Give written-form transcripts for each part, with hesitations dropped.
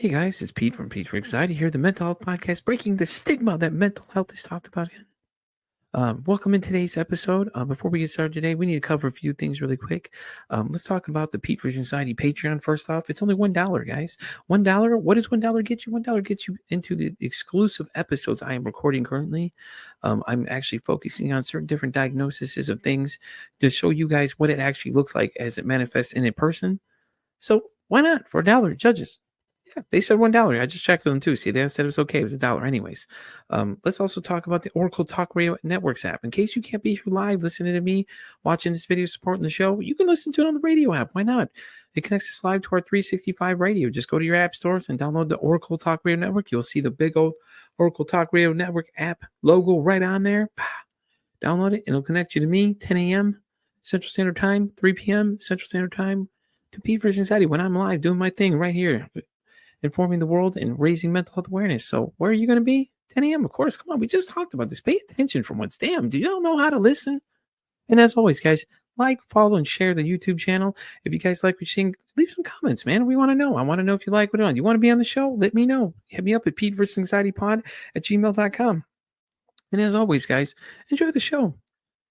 Hey guys, it's Pete from Pete for Anxiety here, the Mental Health Podcast, breaking the stigma that mental health is talked about in. Welcome in today's episode. Before we get started today, we need to cover a few things really quick. Let's talk about the Pete for Anxiety Patreon first off. It's only $1, guys. $1. What does $1 get you? $1 gets you into the exclusive episodes I am recording currently. I'm actually focusing on certain different diagnoses of things to show you guys what it actually looks like as it manifests in a person. So why not for $1, judges? Yeah, they said $1. I just checked with them too. See, they said it was okay. It was $1 anyways. Let's also talk about the Oracle Talk Radio Networks app. In case you can't be here live listening to me, watching this video, supporting the show, you can listen to it on the radio app. Why not? It connects us live to our 365 radio. Just go to your app stores and download the Oracle Talk Radio Network. You'll see the big old Oracle Talk Radio Network app logo right on there. Download it, and it'll connect you to me, 10 a.m. Central Standard Time, 3 p.m. Central Standard Time, to Pete for Anxiety when I'm live doing my thing right here, informing the world and raising mental health awareness. So where are you going to be? 10 a.m., of course. Come on, we just talked about this. Pay attention for once. Damn, do y'all know how to listen? And as always, guys, like, follow, and share the YouTube channel. If you guys like what you're seeing, leave some comments, man. We want to know. I want to know if you like what we're on. You want to be on the show? Let me know. Hit me up at PeteVersusAnxietyPod@gmail.com. And as always, guys, enjoy the show.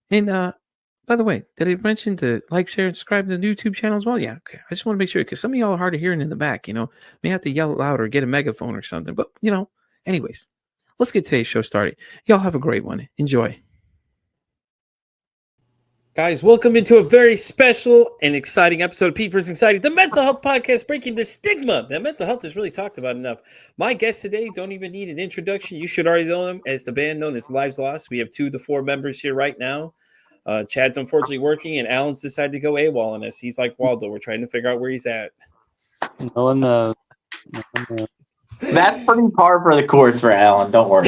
And by the way, did I mention to like, share, and subscribe to the YouTube channel as well? Yeah, okay. I just want to make sure because some of y'all are hard of hearing in the back, may have to yell louder or get a megaphone or something. But, anyways, let's get today's show started. Y'all have a great one. Enjoy. Guys, welcome into a very special and exciting episode of Pete vs. Anxiety, the mental health podcast, breaking the stigma that mental health is really talked about enough. My guests today don't even need an introduction. You should already know them as the band known as Lives Lost. We have 2 of the 4 members here right now. Chad's unfortunately working, and Alan's decided to go AWOL on us. He's like Waldo. We're trying to figure out where he's at. No one knows. That's pretty par for the course for Alan. Don't worry.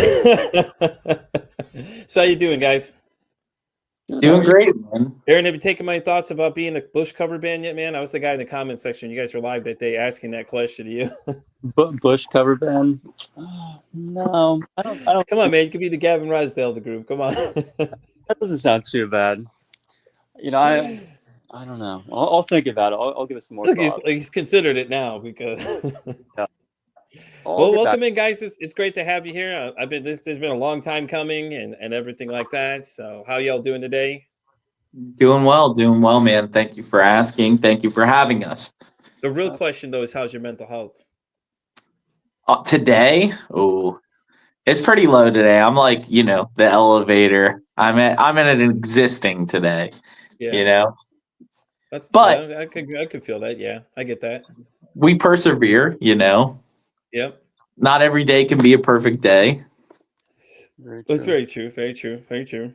So how you doing, guys? Doing great, man. Aaron, have you taken my thoughts about being a Bush cover band yet, man? I was the guy in the comment section. You guys were live that day asking that question to you. Bush cover band? No, I don't. Come on, man. You could be the Gavin Rosdale of the group. Come on. That doesn't sound too bad. I don't know. I'll think about it. I'll give it some more thought. He's considered it now because. Yeah. Well, welcome in, guys. It's great to have you here. This has been a long time coming and everything like that. So how y'all doing today? Doing well, man. Thank you for asking. Thank you for having us. The real question, though, is how's your mental health? Today, it's pretty low today. I'm like, the elevator. I'm at an existing today. Yeah. But I could feel that. Yeah, I get that. We persevere. Yep. Not every day can be a perfect day. That's very true. Very true. Very true.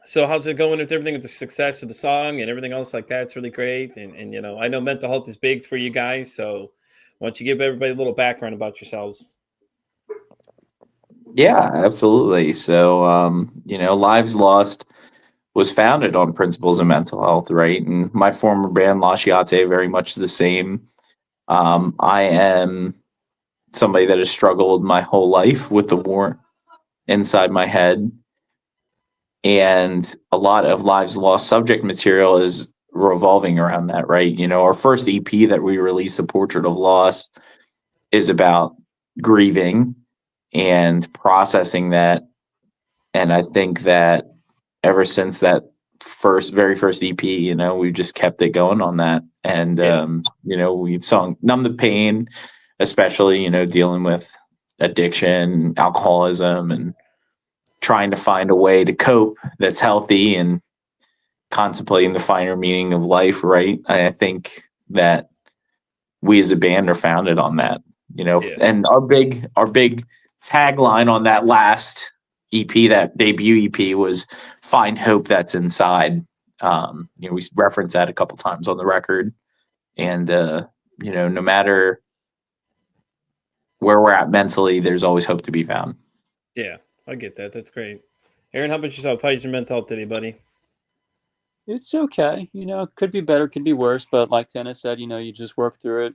So how's it going with everything with the success of the song and everything else like that? It's really great. And I know mental health is big for you guys. So why don't you give everybody a little background about yourselves? Yeah, absolutely. So, Lives Lost was founded on principles of mental health, right? And my former band, Lasciate, very much the same. I am somebody that has struggled my whole life with the war inside my head. And a lot of Lives Lost subject material is revolving around that, right? Our first EP that we released, The Portrait of Loss, is about grieving and processing that. And I think that ever since that very first EP, we've just kept it going on that. And, we've sung Numb the Pain, especially, dealing with addiction, alcoholism, and trying to find a way to cope that's healthy and contemplating the finer meaning of life, right? I think that we as a band are founded on that, and our big tagline on that last EP, that debut EP, was "Find hope that's inside." We reference that a couple times on the record, and no matter where we're at mentally, there's always hope to be found. Yeah, I get that. That's great. Aaron, how about yourself? How's your mental health today, buddy? It's okay. Could be better, could be worse, but like Dennis said, you just work through it,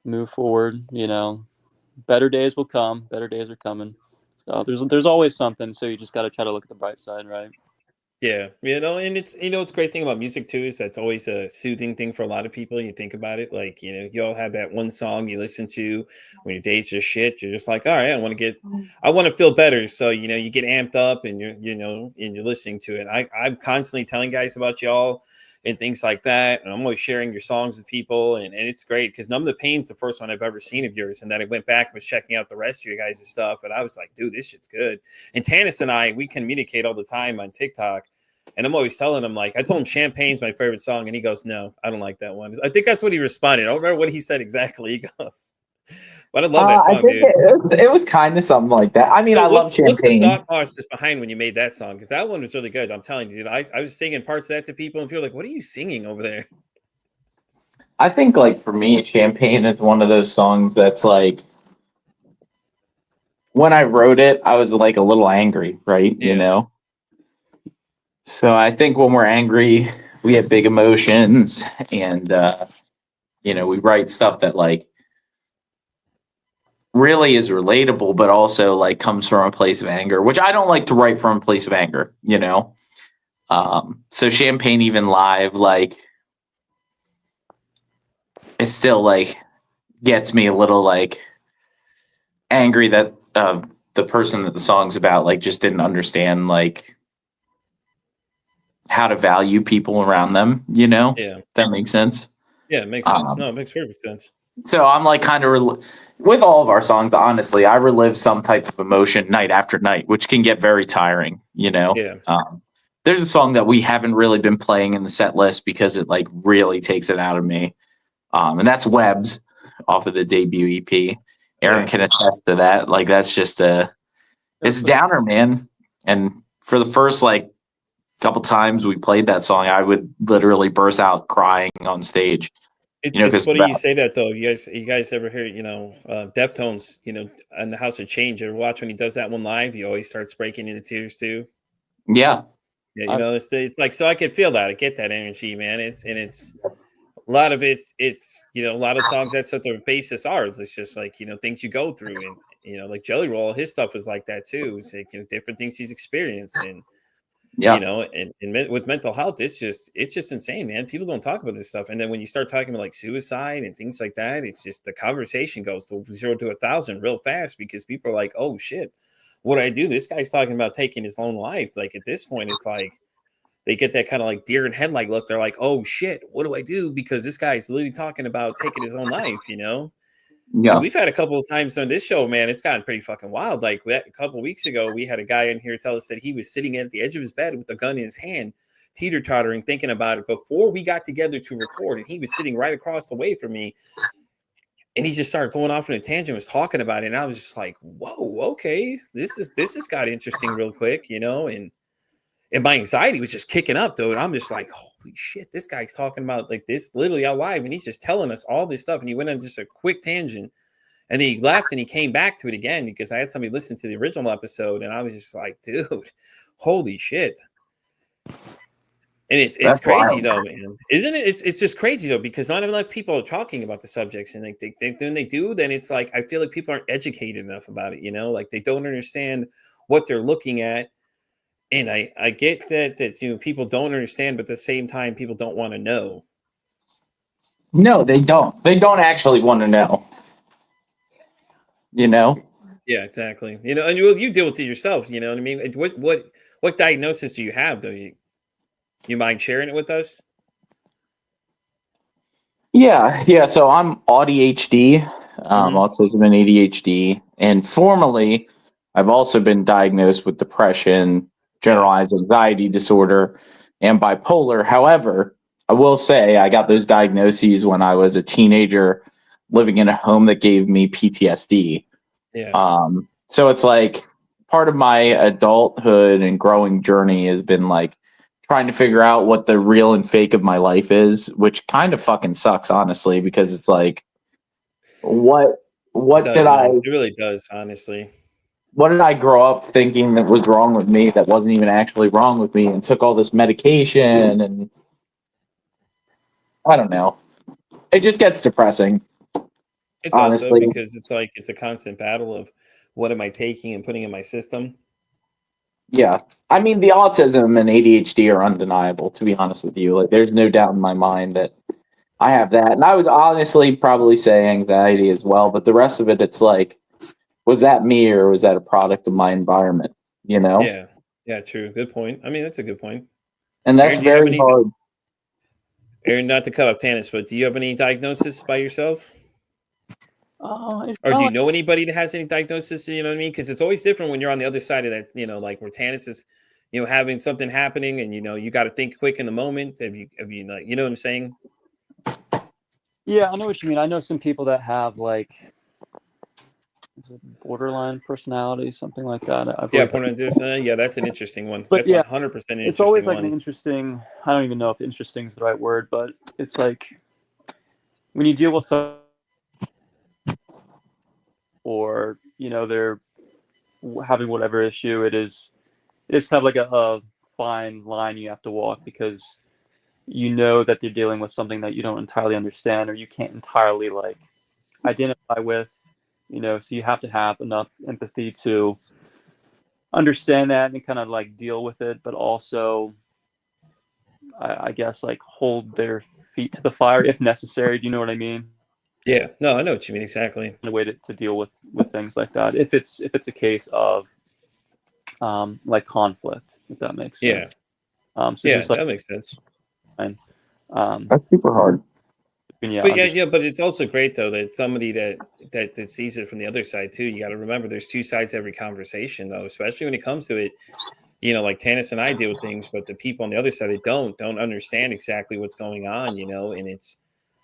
move forward. Better days will come. Better days are coming. So there's always something. So you just got to try to look at the bright side, right? Yeah, and it's it's great thing about music too is that's always a soothing thing for a lot of people. You think about it, like you all have that one song you listen to when your days are shit. You're just like, all right, I want to feel better. So you get amped up and and you're listening to it. I'm constantly telling guys about y'all and things like that, and I'm always sharing your songs with people, and it's great because Numb the Pain's the first one I've ever seen of yours, and then I went back and was checking out the rest of your guys' stuff, and I was like, dude, this shit's good. And Tanis and we communicate all the time on TikTok. And I'm always telling him, like, I told him Champagne's my favorite song. And he goes, no, I don't like that one. I think that's what he responded. I don't remember what he said exactly. He goes, but I love that I song, think dude. it was kind of something like that. I mean, So I love what's the Champagne. thought process behind when you made that song? Because that one was really good. I'm telling you, dude. I was singing parts of that to people, and people were like, what are you singing over there? I think, like, for me, Champagne is one of those songs that's like, when I wrote it, I was like a little angry, right? Yeah. So I think when we're angry, we have big emotions, and we write stuff that like really is relatable, but also like comes from a place of anger, which I don't like to write from a place of anger. So Champagne, even live, like, it still like gets me a little like angry that the person that the song's about like just didn't understand like how to value people around them. Yeah. That makes sense. Yeah, it makes sense. Um, No, it makes perfect sense. so I'm like kind of with all of our songs. Honestly, I relive some type of emotion night after night, which can get very tiring. Yeah. There's a song that we haven't really been playing in the set list because it like really takes it out of me, and that's Webs off of the debut EP. Aaron Yeah. can attest to that. Like, that's just it's a downer, man. And for the first like couple times we played that song, I would literally burst out crying on stage. It's Because funny you say that though. You guys ever hear Deftones? On the House of Change. Ever watch when he does that one live? He always starts breaking into tears too. yeah, Yeah, I've- it's like so I can feel that. I get that energy, man. It's a lot of it's a lot of songs that's what their basis are. It's just like things you go through, and like Jelly Roll, his stuff is like that too. It's like different things he's experienced, and yeah, with mental health, it's just insane, man. People don't talk about this stuff, and then when you start talking about like suicide and things like that, it's just the conversation goes to 0 to 1,000 real fast because people are like, oh shit, what do I do? This guy's talking about taking his own life. Like at this point, it's like they get that kind of like deer in headlight look. They're like, oh shit, what do I do? Because this guy's literally talking about taking his own life. And yeah. we've had a couple of times on this show, man, it's gotten pretty fucking wild. Like a couple of weeks ago, we had a guy in here tell us that he was sitting at the edge of his bed with a gun in his hand, teeter-tottering, thinking about it before we got together to record. And he was sitting right across the way from me. And he just started going off on a tangent, was talking about it. And I was just like, whoa, okay, this has got interesting real quick, and my anxiety was just kicking up, dude. I'm just like, holy shit, this guy's talking about like this literally out live, and he's just telling us all this stuff. And he went on just a quick tangent, and then he left, and he came back to it again because I had somebody listen to the original episode, and I was just like, dude, holy shit. And it's That's crazy wild. though, man, isn't it? It's just crazy though because not enough people are talking about the subjects, and like when they do, then it's like I feel like people aren't educated enough about it. Like they don't understand what they're looking at. And I get that people don't understand, but at the same time, people don't want to know. No, they don't. They don't actually want to know. Yeah, exactly. And you deal with it yourself. You know what I mean? What diagnosis do you have? Though you mind sharing it with us? Yeah. So I'm ADHD, autism and ADHD, and formally, I've also been diagnosed with depression, generalized anxiety disorder, and bipolar. However, I will say I got those diagnoses when I was a teenager living in a home that gave me PTSD. Yeah. So it's like part of my adulthood and growing journey has been like trying to figure out what the real and fake of my life is, which kind of fucking sucks, honestly, because it's like, what It does, did I man. It really does, honestly. what did I grow up thinking that was wrong with me that wasn't even actually wrong with me, and took all this medication, and I don't know. It just gets depressing. It does though, Honestly. because it's like it's a constant battle of what am I taking and putting in my system. Yeah. I mean, the autism and ADHD are undeniable, to be honest with you. Like, there's no doubt in my mind that I have that. And I would honestly probably say anxiety as well. But the rest of it, it's like, was that me or was that a product of my environment? You know? Yeah. Yeah, true. Good point. I mean, that's a good point. And that's Aaron, do you have very any hard. Aaron, not to cut off Tannis, but do you have any diagnosis by yourself? It's Or kinda do you like, know anybody that has any diagnosis? You know what I mean? Because it's always different when you're on the other side of that, like where Tannis is, having something happening and, you got to think quick in the moment. Have you, like, you know what I'm saying? yeah, I know what you mean. I know some people that have like, is it borderline personality, something like that. I Yeah, believe. yeah, that's an interesting one. But That's yeah, 100% an it's interesting always like an one. interesting. I don't even know if interesting is the right word, but it's like when you deal with some, or they're having whatever issue it is. It's kind of like a fine line you have to walk, because you know that they're dealing with something that you don't entirely understand, or you can't entirely like identify with. So you have to have enough empathy to understand that and kind of like deal with it, but also I guess like hold their feet to the fire if necessary. Do you know what I mean? Yeah, no, I know what you mean exactly. A way to deal with things like that, if it's a case of like conflict, if that makes Yeah, sense. So yeah, just like that makes sense. That's super hard. yeah, But yeah, but it's also great though that somebody that sees it from the other side too. You got to remember, there's two sides to every conversation, though, especially when it comes to it. Like Tannis and I deal with things, but the people on the other side that don't understand exactly what's going on. And it's,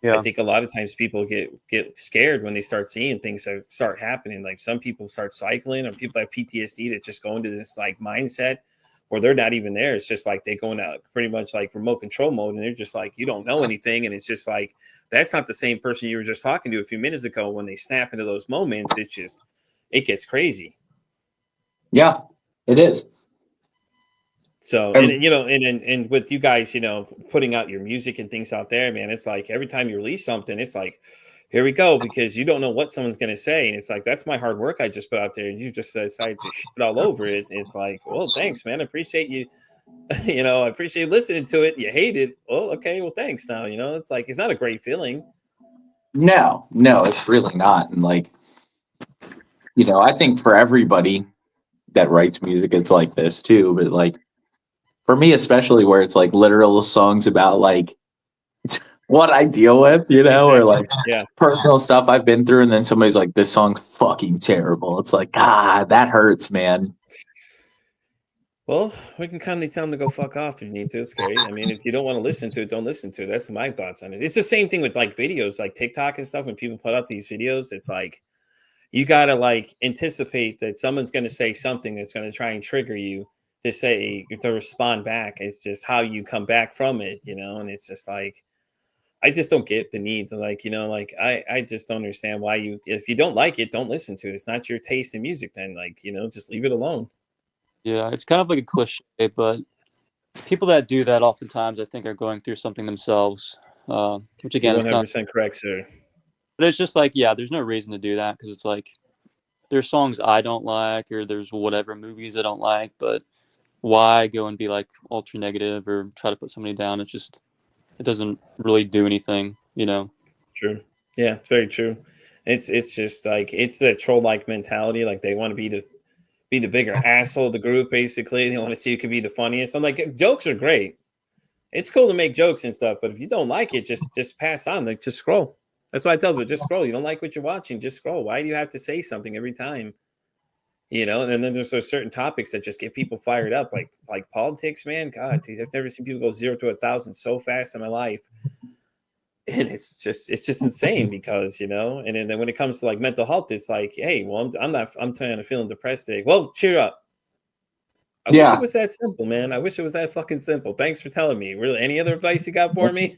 I yeah, think a lot of times people get scared when they start seeing things that start happening. Like some people start cycling, or people that have PTSD that just go into this like mindset where they're not even there. It's just like they go into pretty much like remote control mode, and they're just like, you don't know anything. And it's just like, that's not the same person you were just talking to a few minutes ago. When they snap into those moments, it gets crazy. Yeah, it is. So, and and with you guys, putting out your music and things out there, man, it's like every time you release something, it's like, here we go, because you don't know what someone's going to say. And it's like, that's my hard work I just put out there. And you just decide to shit all over it. It's like, well, thanks, man. I appreciate you. I appreciate listening to it. You hate it. Well, okay. Well, thanks. Now, it's like, it's not a great feeling. No, it's really not. And like, I think for everybody that writes music, it's like this too. But like, for me, especially where it's like literal songs about like what I deal with, or like Yeah. personal stuff I've been through, and then somebody's like, "This song's fucking terrible." It's like, that hurts, man. Well, we can kindly tell them to go fuck off if you need to. It's great. I mean, if you don't want to listen to it, don't listen to it. That's my thoughts on it. It's the same thing with like videos, like TikTok and stuff. When people put out these videos, it's like you gotta like anticipate that someone's gonna say something that's gonna try and trigger you to respond back. It's just how you come back from it, and it's just like, I just don't get the need to like, I just don't understand why if you don't like it, don't listen to it. It's not your taste in music, then like, just leave it alone. yeah. It's kind of like a cliche, but people that do that oftentimes, I think, are going through something themselves. Which again, You're it's not. 100% correct, sir. But it's just like, yeah, there's no reason to do that, because it's like there's songs I don't like, or there's whatever movies I don't like, but why go and be like ultra negative or try to put somebody down? It doesn't really do anything, True. Yeah, it's very true. It's just like, it's that troll like mentality. Like they want to be the bigger asshole of the group, basically. They want to see who could be the funniest. I'm like, jokes are great. It's cool to make jokes and stuff, but if you don't like it, just pass on. Like, just scroll. That's why I tell them, just scroll. You don't like what you're watching, just scroll. Why do you have to say something every time? And then there's those certain topics that just get people fired up, like politics, man. God, dude, I've never seen people go 0 to 1,000 so fast in my life. And it's just insane, because, and then when it comes to like mental health, it's like, hey, well, I'm kind of feeling depressed today. Well, cheer up. I wish it was that simple, man. I wish it was that fucking simple. Thanks for telling me. Really, any other advice you got for me?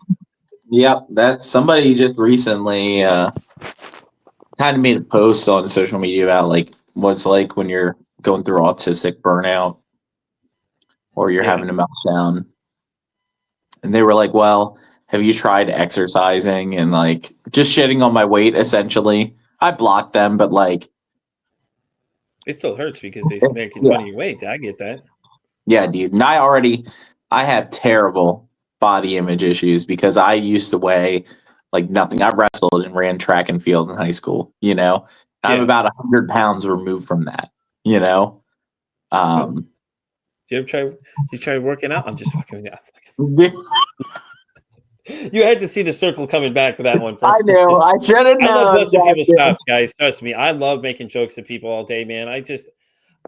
Yep, that's somebody just recently kind of made a post on social media about like what's like when you're going through autistic burnout or you're having a meltdown. And they were like, well, have you tried exercising and like just shitting on my weight, essentially? I blocked them, but like It still hurts because they're making fun of your weight. I get that. Yeah, dude. And I have terrible body image issues because I used to weigh like nothing. I wrestled and ran track and field in high school, you know. I'm Yeah. about 100 pounds removed from that, you know. Do you ever try? You try working out? I'm just fucking with I you. You had to see the circle coming back for that one, bro. know. I should have I love known. busting people's goddamn. chops, guys. Trust me. I love making jokes to people all day, man.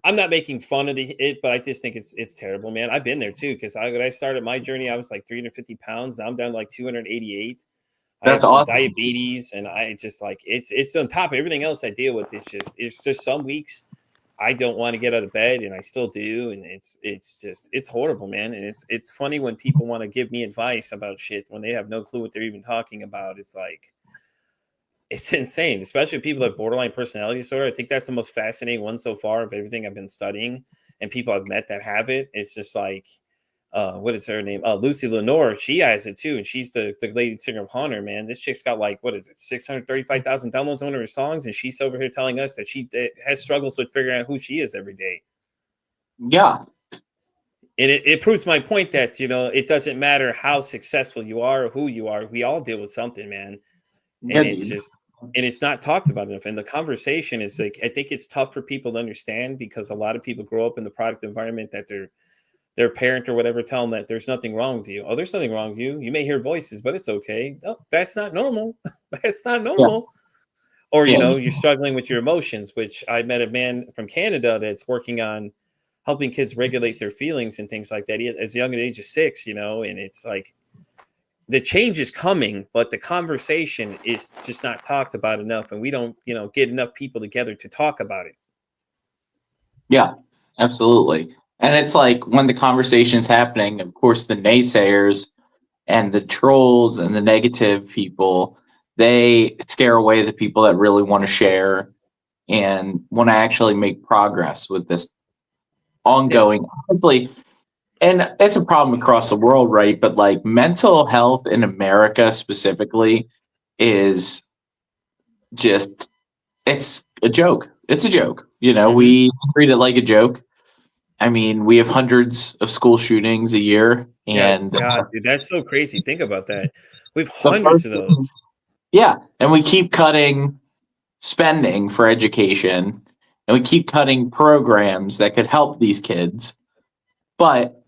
I'm not making fun of it, but I just think it's terrible, man. I've been there too, because when I started my journey, I was like 350 pounds. Now I'm down to like 288. I That's have awesome. diabetes, and I just like it's on top of everything else I deal with. It's just some weeks I don't want to get out of bed, and I still do, and it's horrible, man. And it's funny when people want to give me advice about shit when they have no clue what they're even talking about. It's like it's insane, especially people that have borderline personality disorder. I think that's the most fascinating one so far of everything I've been studying, and people I've met that have it. It's just like what is her name? Lucy Lenore. She has it too, and she's the lady singer of Hunter. Man, this chick's got like what is it, 635,000 downloads on one of her songs, and she's over here telling us that she has struggles with figuring out who she is every day. Yeah. And it proves my point that it doesn't matter how successful you are or who you are. We all deal with something, man, Yeah, and it's dude. just it's not talked about enough. And the conversation is like I think it's tough for people to understand because a lot of people grow up in the product environment that their parent or whatever tell them that there's nothing wrong with you. Oh, there's nothing wrong with you. You may hear voices, but it's okay. No, that's not normal. That's not Yeah. normal. Or, Yeah. you're struggling with your emotions, which I met a man from Canada that's working on helping kids regulate their feelings and things like that. As young as age of 6, and it's like the change is coming, but the conversation is just not talked about enough. And we don't, get enough people together to talk about it. Yeah, absolutely. And it's like when the conversation's happening, of course, the naysayers and the trolls and the negative people, they scare away the people that really want to share and want to actually make progress with this ongoing, honestly. And it's a problem across the world, right? But like mental health in America specifically is just, it's a joke. It's a joke. We treat it like a joke. I mean, we have hundreds of school shootings a year, Yes, and God, dude, that's so crazy. Think about that. We have the hundreds of those. yeah, and we keep cutting spending for education, and we keep cutting programs that could help these kids, but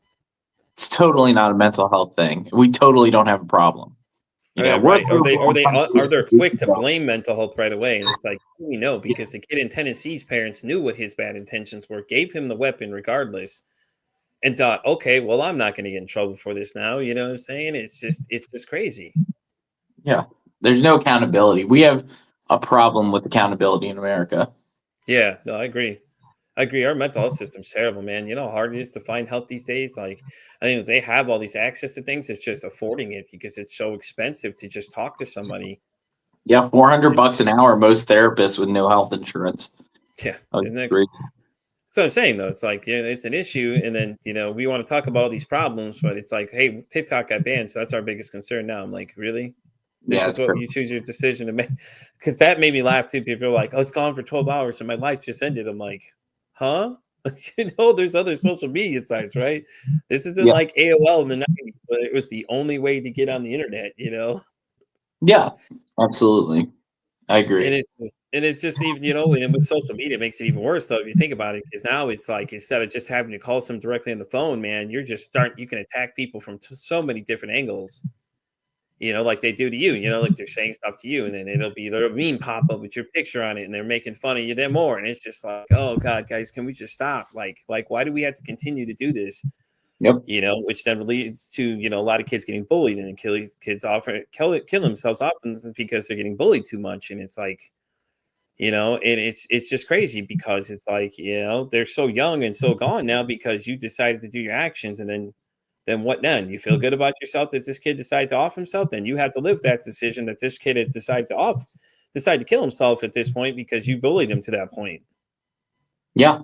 it's totally not a mental health thing. We totally don't have a problem. We're Right. Are they quick to country. blame mental health right away? And it's like we know because the kid in Tennessee's parents knew what his bad intentions were, gave him the weapon regardless, and thought, okay, well, I'm not going to get in trouble for this now. You know what I'm saying? It's just crazy. Yeah, there's no accountability. We have a problem with accountability in America. Yeah, no, I agree. Our mental health system's terrible, man. You know how hard it is to find help these days? Like, I mean, they have all these access to things. It's just affording it because it's so expensive to just talk to somebody. Yeah, $400 an hour. Most therapists with no health insurance. Yeah, I isn't that agree. So I'm saying though, it's like it's an issue, and then we want to talk about all these problems, but it's like, hey, TikTok got banned, so that's our biggest concern now. I'm like, really? This Yeah, is what you choose your decision to make? Because that made me laugh too. People are like, oh, it's gone for 12 hours and my life just ended. I'm like, huh? There's other social media sites, right? This isn't yeah, like AOL in the 90s, but it was the only way to get on the internet, yeah, absolutely. I agree. And it's just even, and with social media, it makes it even worse though, if you think about it, because now it's like, instead of just having to call someone directly on the phone, man, you can attack people from so many different angles, like they do to you, like they're saying stuff to you, and then there'll meme pop up with your picture on it, and they're making fun of you then more. And it's just like, oh God, guys, can we just stop? Like, why do we have to continue to do this? Yep. Which then leads to, a lot of kids getting bullied and kids often kill themselves often because they're getting bullied too much. And it's like, and it's just crazy because it's like, they're so young and so gone now because you decided to do your actions. And then what then? You feel good about yourself that this kid decided to off himself? Then you have to live that decision that this kid has decided to kill himself at this point because you bullied him to that point. Yeah.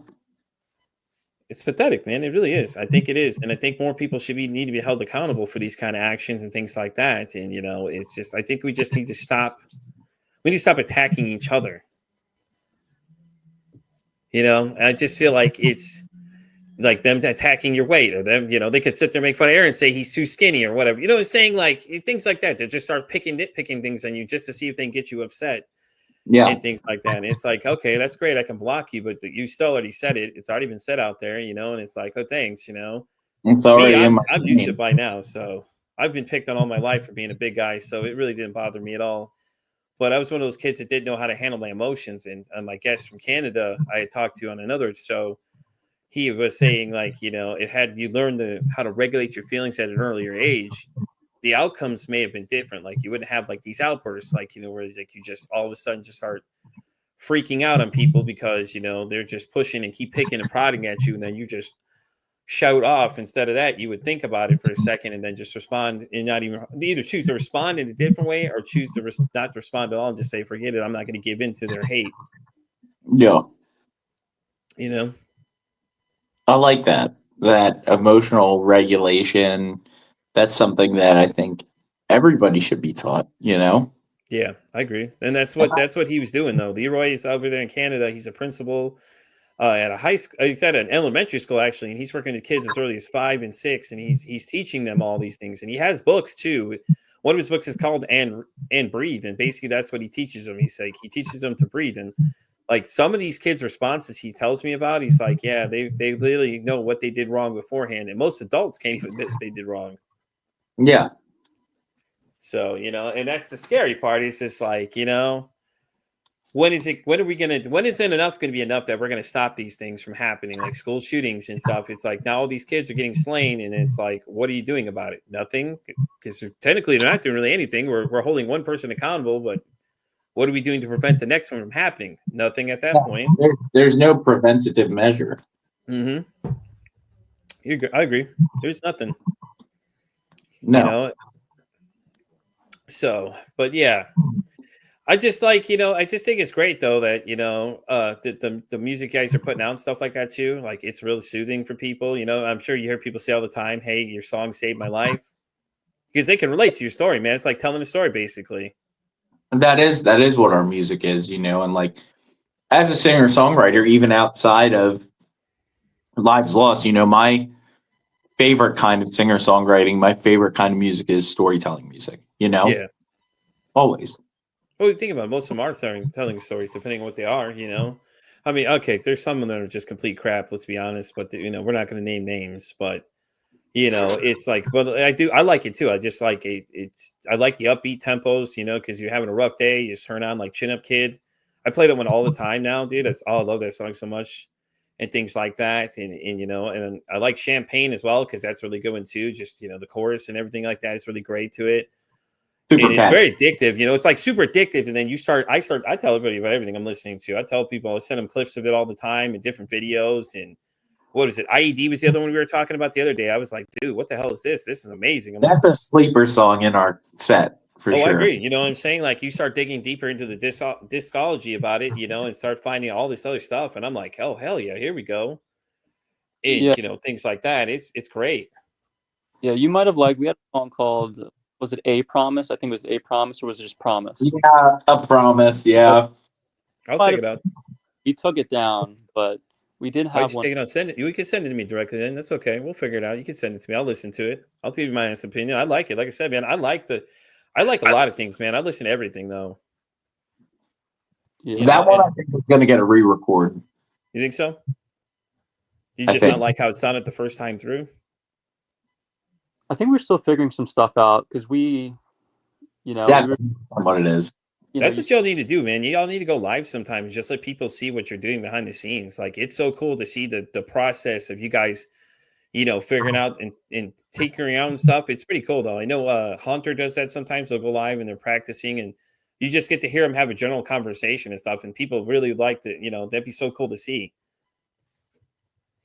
It's pathetic, man. It really is. I think it is. And I think more people need to be held accountable for these kind of actions and things like that. And, it's just, I think we just need to stop. We need to stop attacking each other. I just feel like like them attacking your weight, or them, they could sit there and make fun of Aaron, say he's too skinny or whatever. You know what I'm saying? Like things like that. They just start nitpicking things on you just to see if they can get you upset Yeah. and things like that. And it's like, okay, that's great. I can block you, but you still already said it. It's already been said out there, and it's like, oh, thanks, It's already Me, in my I'm used to brain. it by now. So I've been picked on all my life for being a big guy. So it really didn't bother me at all. But I was one of those kids that didn't know how to handle my emotions. And my guest from Canada, I had talked to on another show, he was saying, like, it had you learn how to regulate your feelings at an earlier age, the outcomes may have been different. Like you wouldn't have like these outbursts, like, where like you just all of a sudden just start freaking out on people because, they're just pushing and keep picking and prodding at you. And then you just shout off. Instead of that, you would think about it for a second and then just respond, and not even either choose to respond in a different way or choose to not respond at all and just say, forget it. I'm not going to give in to their hate. Yeah. I like that emotional regulation. That's something that I think everybody should be taught, Yeah, I agree. And that's what he was doing, though. Leroy is over there in Canada. He's a principal at a high school. He's at an elementary school, actually, and he's working with kids as early as 5 and 6, and he's teaching them all these things. And he has books too. One of his books is called and Breathe, and basically that's what he teaches them. He's like, he teaches them to breathe. And like some of these kids' responses he tells me about, he's like, yeah, they literally know what they did wrong beforehand, and most adults can't even admit they did wrong. Yeah. So, and that's the scary part. It's just like, when isn't enough going to be enough that we're going to stop these things from happening, like school shootings and stuff? It's like now all these kids are getting slain, and it's like, what are you doing about it? Nothing, because technically they're not doing really anything. We're holding one person accountable, but what are we doing to prevent the next one from happening? Nothing at that point. There's no preventative measure. Mm-hmm. I agree. There's nothing. No. So, but yeah, I just like, I just think it's great though that, the music guys are putting out stuff like that too. Like it's really soothing for people. I'm sure you hear people say all the time, hey, your song saved my life, because they can relate to your story, man. It's like telling a story basically. That is what our music is, and like as a singer songwriter, even outside of Lives Lost, my favorite kind of singer songwriting, my favorite kind of music is storytelling music, Yeah. Always. Well, you think about it, most of them are telling stories, depending on what they are, I mean, okay, there's some of them that are just complete crap, let's be honest, but we're not going to name names, but it's like, well, I like it too. I just like I like the upbeat tempos, because you're having a rough day, you just turn on like Chin Up Kid. I play that one all the time now, dude. I love that song so much, and things like that. And and I like Champagne as well, because that's really good one too. Just, the chorus and everything like that is really great to it. Super and it's very addictive, it's like super addictive. And then I tell everybody about everything I'm listening to. I tell people, I send them clips of it all the time and different videos. And what is it? IED was the other one we were talking about the other day. I was like, dude, what the hell is this? This is amazing. That's a sleeper song in our set for sure. I agree. You know what I'm saying? Like you start digging deeper into the discology about it, and start finding all this other stuff. And I'm like, oh, hell yeah, here we go. And, things like that. It's great. Yeah, you might have we had a song called, was it A Promise? I think it was A Promise, or was it just Promise? Yeah, A Promise, yeah. I'll check it out. He took it down, but we did have one. Take it out. Send it. You can send it to me directly. Then that's okay. We'll figure it out. You can send it to me. I'll listen to it. I'll give you my honest opinion. I like it. Like I said, man, I like a lot of things, man. I listen to everything though. Yeah. That one I think is going to get a re-record. You think so? You just not like how it sounded the first time through? I think we're still figuring some stuff out, because we, that's what it is. That's what y'all need to do, man. Y'all need to go live sometimes, just let people see what you're doing behind the scenes. Like it's so cool to see the process of you guys, figuring out and tinkering out and stuff. It's pretty cool though. I know Hunter does that sometimes. They'll go live and they're practicing, and you just get to hear them have a general conversation and stuff. And people really like to, that'd be so cool to see.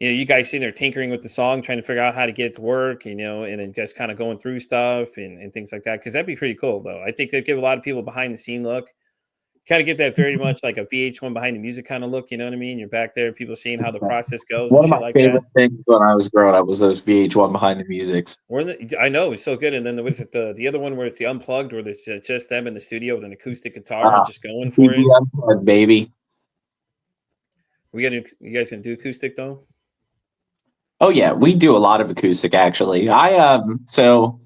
You guys sitting there tinkering with the song, trying to figure out how to get it to work, and then just kind of going through stuff and things like that. Because that'd be pretty cool, though. I think they'd give a lot of people behind the scene look. Kind of get that very much like a VH1 behind the music kind of look. You know what I mean? You're back there, people seeing how the process goes. One of my favorite things when I was growing up was those VH1 behind the musics. I know, it's so good. And then there was the other one where it's the unplugged, where there's just them in the studio with an acoustic guitar just going for it. Unplugged, baby. You guys gonna do acoustic though? Oh yeah, we do a lot of acoustic actually. So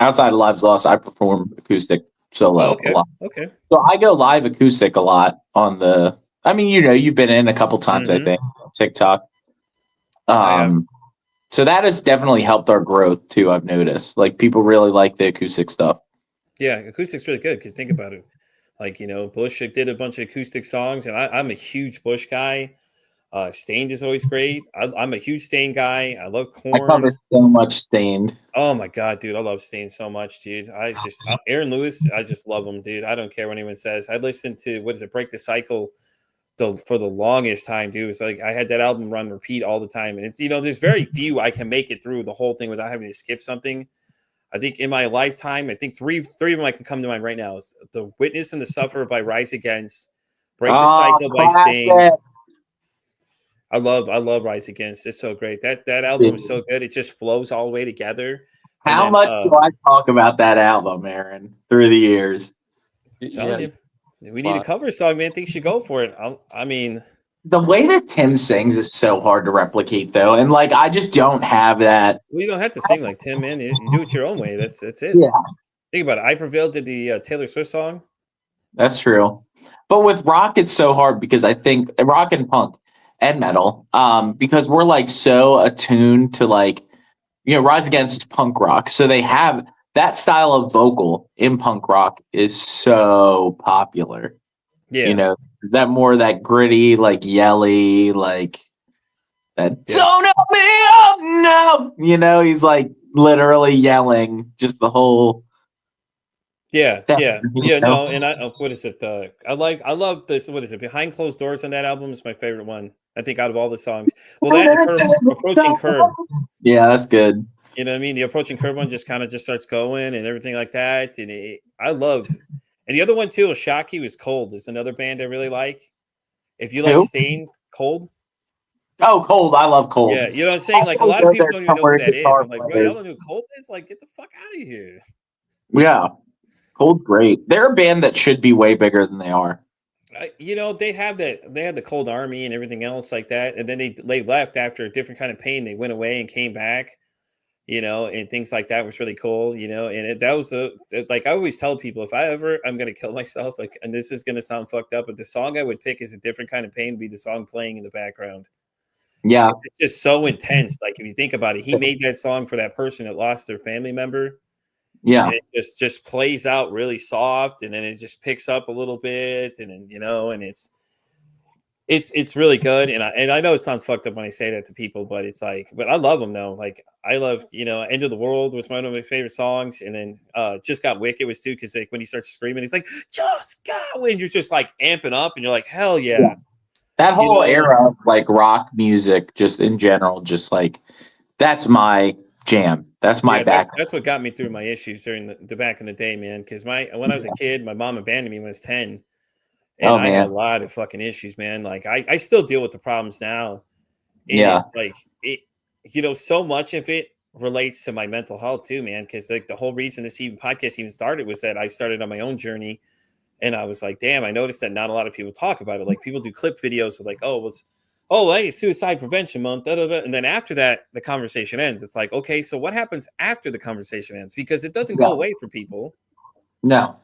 outside of Lives Lost, I perform acoustic Oh, solo a okay. lot. Okay. So I go live acoustic a lot on the. I mean, you've been in a couple times, I Mm-hmm. think, on TikTok. I have. So that has definitely helped our growth too. I've noticed, like people really like the acoustic stuff. Yeah, acoustic's really good because think about it. Like, Bush did a bunch of acoustic songs, and I'm a huge Bush guy. Stained is always great. I'm a huge Stained guy. I love I cover Corn. so much Stained. Oh my god, dude, I love Stain so much, dude. Aaron Lewis, I just love him, dude. I don't care what anyone says. I listened to what is it, Break the Cycle, for the longest time, dude. It's like I had that album run repeat all the time, and it's there's very few I can make it through the whole thing without having to skip something. I think in my lifetime, I think three of them I can come to mind right now is The Witness and the Sufferer by Rise Against, Break the Oh, Cycle by Stain. classic. I love Rise Against. It's so great. That album is so good. It just flows all the way together. And How then much do I talk about that album, Aaron, through the years? telling Yeah, you, we need a cover song, man. I think you should go for it. I mean, The way that Tim sings is so hard to replicate, though, and like I just don't have that. well, you don't have to sing like Tim, man. You do it your own way. That's it. Yeah, Think about it. I Prevail did the Taylor Swift song. that's true. But with rock, it's so hard because I think rock and punk and metal, because we're like so attuned to like Rise Against is punk rock, so they have that style of vocal in punk rock is so popular. Yeah. That more that gritty, like yelly, like that. Yeah. Don't help me, oh no! He's like literally yelling just the whole. Yeah, That, yeah, you yeah. know? No, and what is it? I love this. What is it? Behind Closed Doors on that album is my favorite one. I think out of all the songs. Well, that and Approaching Curb. Yeah, that's good. You know what I mean? The Approaching Curb one just kind of just starts going and everything like that. And I love. And the other one too, Shocky was Cold. Is another band I really like. If you like Who? Stain, Cold. Oh, Cold. I love Cold. Yeah, you know what I'm saying? Like a lot of people don't even know who that is. I'm like, bro, y'all don't know who Cold is? Like, get the fuck out of here. Yeah, Cold's great. They're a band that should be way bigger than they are. They had the Cold Army and everything else like that, and then they left after a different kind of pain. They went away and came back, and things like that was really cool, and that was like I always tell people, if I'm gonna kill myself, like, and this is gonna sound fucked up, but the song I would pick is a different kind of pain, be the song playing in the background. Yeah, It's just so intense. Like if you think about it, he made that song for that person that lost their family member. yeah. And it just plays out really soft, and then it just picks up a little bit, and then and it's really good. And I know it sounds fucked up when I say that to people, but it's like, but I love them though. Like I love End of the World was one of my favorite songs, and then Just Got Wicked was too, because like when he starts screaming, he's like just got wind. You're just like amping up, and you're like hell yeah. That whole era of like rock music, just in general, just like that's my jam. That's my back. That's what got me through my issues during the back in the day, man. Because when I was a kid, my mom abandoned me when I was 10, and I had a lot of fucking issues, man. Like I still deal with the problems now. And so much of it relates to my mental health too, man. Because like the whole reason this podcast even started was that I started on my own journey, and I was like, damn, I noticed that not a lot of people talk about it. Like people do clip videos of like, hey, suicide prevention month, da, da, da. And then after that, the conversation ends. It's like, okay, so what happens after the conversation ends? Because it doesn't go away for people. No.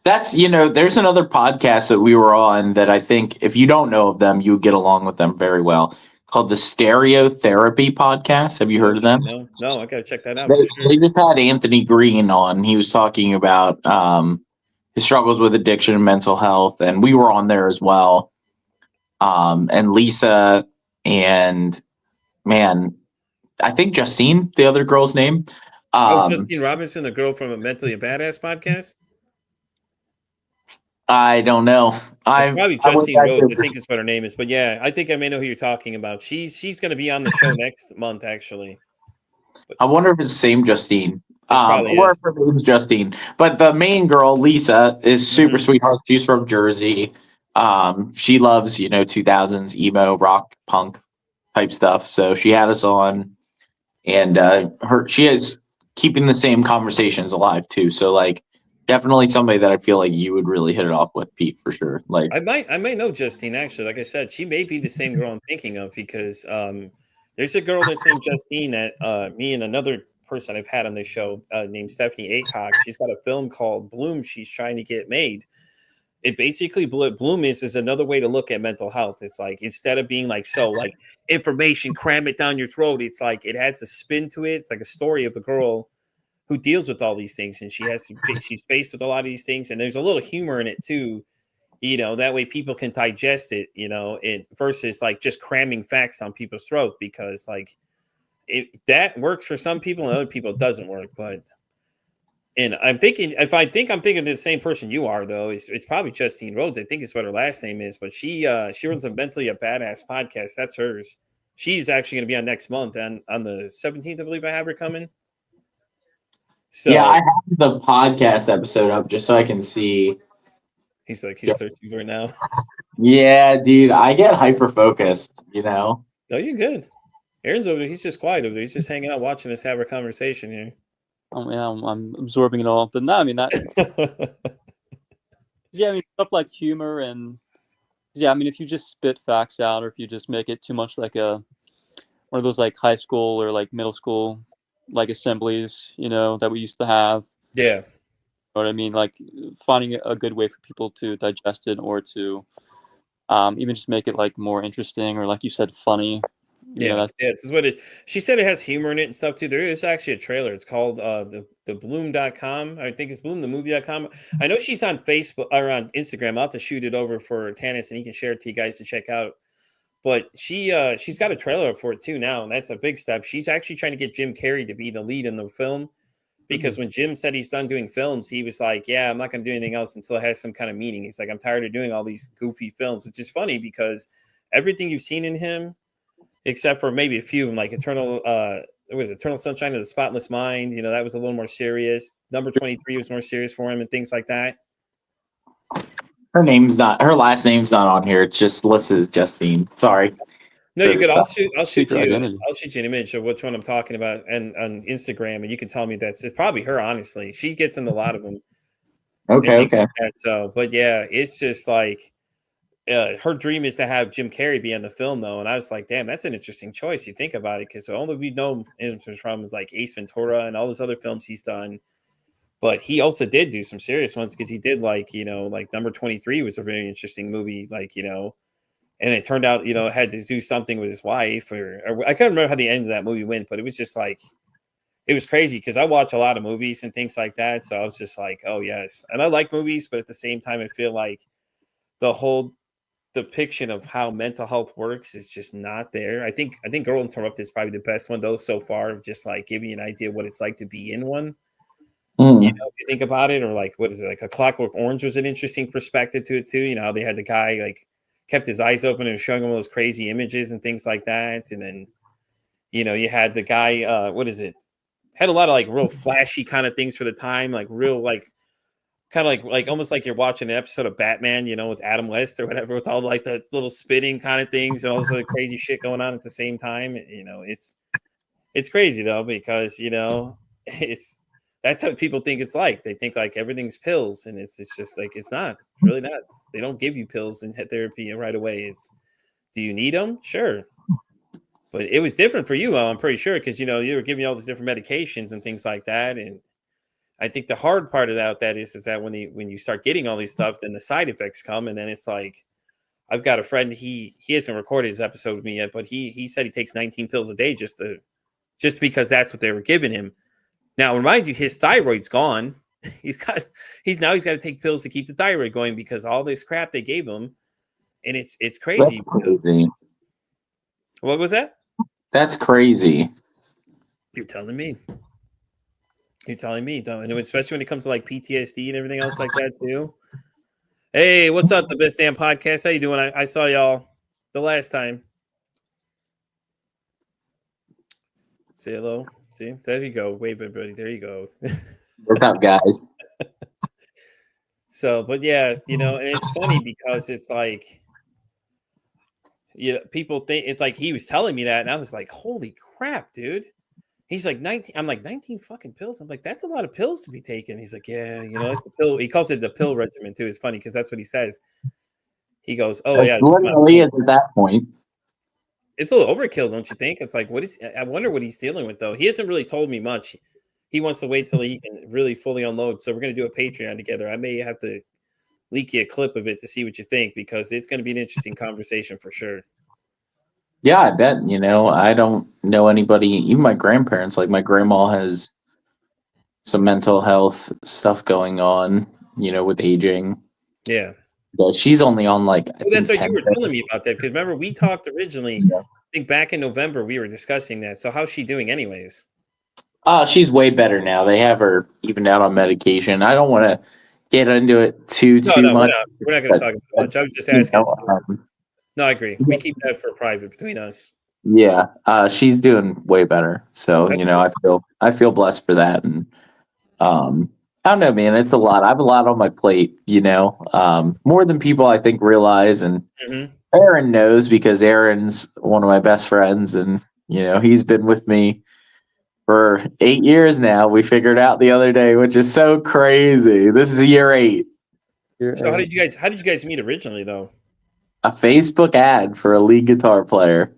That's, there's another podcast that we were on that I think if you don't know of them, you would get along with them very well, called the Stereotherapy Podcast. Have you heard of them? No, I got to check that out. They just had Anthony Green on. He was talking about his struggles with addiction and mental health, and we were on there as well. And Lisa and, man, I think Justine, the other girl's name. Justine Robinson, the girl from a Mentally a Badass podcast? I don't know. It's probably Justine Rose, I think is what her name is. But yeah, I think I may know who you're talking about. She's going to be on the show next month, actually. But I wonder if it's the same Justine. Or if her name's Justine. But the main girl, Lisa, is super sweetheart. She's from Jersey. She loves, 2000s emo, rock, punk type stuff. So she had us on, and she is keeping the same conversations alive too. So like, definitely somebody that I feel like you would really hit it off with, Pete, for sure. Like I might know Justine, actually. Like I said, she may be the same girl I'm thinking of, because There's a girl that's named Justine that me and another person I've had on this show named Stephanie Aycock. She's got a film called Bloom. She's trying to get made. It basically Bloom is another way to look at mental health. It's like instead of being like so like information, cram it down your throat. It's like it adds a spin to it. It's like a story of a girl who deals with all these things, and she's faced with a lot of these things, and there's a little humor in it too. That way people can digest it. It versus like just cramming facts on people's throat because like that works for some people and other people it doesn't work. But and I'm thinking I'm thinking of the same person you are though. It's probably Justine Rhodes. I think it's what her last name is, but she runs a Mentally a Badass podcast. That's hers. She's actually going to be on next month and on the 17th, I believe I have her coming. So yeah, I have the podcast episode up just so I can see. He's searching for it now. Yeah, dude, I get hyper focused. No, you're good. Aaron's over there. He's just quiet over there. He's just hanging out, watching us have our conversation here. Oh yeah, I'm absorbing it all. But no, I mean that. Yeah, I mean stuff like humor and I mean if you just spit facts out, or if you just make it too much like one of those like high school or like middle school like assemblies, that we used to have. Yeah. You know what I mean? Like finding a good way for people to digest it, or to even just make it like more interesting, or like you said, funny. That's what it. She said it has humor in it and stuff too. There is actually a trailer. It's called the Bloom.com. I think it's bloomthemovie.com. I know she's on Facebook or on Instagram. I'll have to shoot it over for Tanis and he can share it to you guys to check out. But she's got a trailer up for it too now, and that's a big step. She's actually trying to get Jim Carrey to be the lead in the film, because when Jim said he's done doing films, he was like, yeah, I'm not going to do anything else until it has some kind of meaning. He's like, I'm tired of doing all these goofy films, which is funny because everything you've seen in him, except for maybe a few of them, like Eternal Sunshine of the Spotless Mind, that was a little more serious. Number 23 was more serious for him and things like that. Her last name's not on here. It's just listed as Justine. Sorry. No, you could. I'll shoot you identity. I'll shoot you an image of which one I'm talking about, and on Instagram, and you can tell me it's probably her. Honestly, she gets into a lot of them. Okay. Like that. So, but yeah, it's just like her dream is to have Jim Carrey be on the film, though, and I was like, damn, that's an interesting choice. You think about it, because all that we know him from is like Ace Ventura and all those other films he's done. But he also did do some serious ones, because he did like Number 23 was a very interesting movie, and it turned out, had to do something with his wife, or I can't remember how the end of that movie went, but it was just like, it was crazy because I watch a lot of movies and things like that. So I was just like, oh yes. And I like movies, but at the same time, I feel like the whole depiction of how mental health works is just not there. I think Girl Interrupted is probably the best one though so far, of just like giving you an idea of what it's like to be in one. If you think about it, or like, what is it, like A Clockwork Orange was an interesting perspective to it too. How they had the guy like kept his eyes open and showing him all those crazy images and things like that. And then, you had the guy, had a lot of like real flashy kind of things for the time, like real, like kind of like almost like you're watching an episode of Batman, with Adam West or whatever, with all like the little spitting kind of things and all this other crazy shit going on at the same time. It's crazy though, because, that's how people think it's like. They think like everything's pills, and it's just like, it's not. It's really not. They don't give you pills and therapy right away. Do you need them? Sure. But it was different for you, I'm pretty sure, because, you were giving all these different medications and things like that. And I think the hard part of that is that when you start getting all these stuff, then the side effects come. And then it's like, I've got a friend, he hasn't recorded his episode with me yet, but he said he takes 19 pills a day just because that's what they were giving him. Now, remind you, his thyroid's gone. He's got to take pills to keep the thyroid going because all this crap they gave him, and it's crazy. That's crazy. What was that? That's crazy. You're telling me, though, and especially when it comes to like PTSD and everything else like that too. Hey, what's up, the Best Damn Podcast? How you doing? I saw y'all the last time. Say hello. See, there you go. Wave, everybody. There you go. What's up, guys? So, but yeah, and it's funny because it's like, people think it's like he was telling me that, and I was like, holy crap, dude. He's like 19. I'm like, 19 fucking pills. I'm like, that's a lot of pills to be taken. He's like, yeah, it's the pill. He calls it the pill regimen too. It's funny because that's what he says. He goes, oh yeah, literally is at that point. it's a little overkill, don't you think? It's like, what is? I wonder what he's dealing with, though. He hasn't really told me much. He wants to wait till he can really fully unload. So we're gonna do a Patreon together. I may have to leak you a clip of it to see what you think, because it's gonna be an interesting conversation for sure. Yeah, I bet. I don't know anybody, even my grandparents. Like my grandma has some mental health stuff going on, with aging. Yeah. But she's only on like I That's think what you 10 were telling me about that. Because remember, we talked originally. Yeah. I think back in November we were discussing that. So how's she doing, anyways? She's way better now. They have her evened out on medication. I don't want to get into it too No, much. we're not going to talk about much. I was just asking. No, I agree. We keep that for private between us. Yeah, she's doing way better. So That's I feel blessed for that, and I don't know, man. It's a lot. I have a lot on my plate. More than people I think realize, and Aaron knows because Aaron's one of my best friends, and he's been with me for 8 years now. We figured out the other day, which is so crazy. This is year 8. So how did you guys meet originally, though? A Facebook ad for a lead guitar player.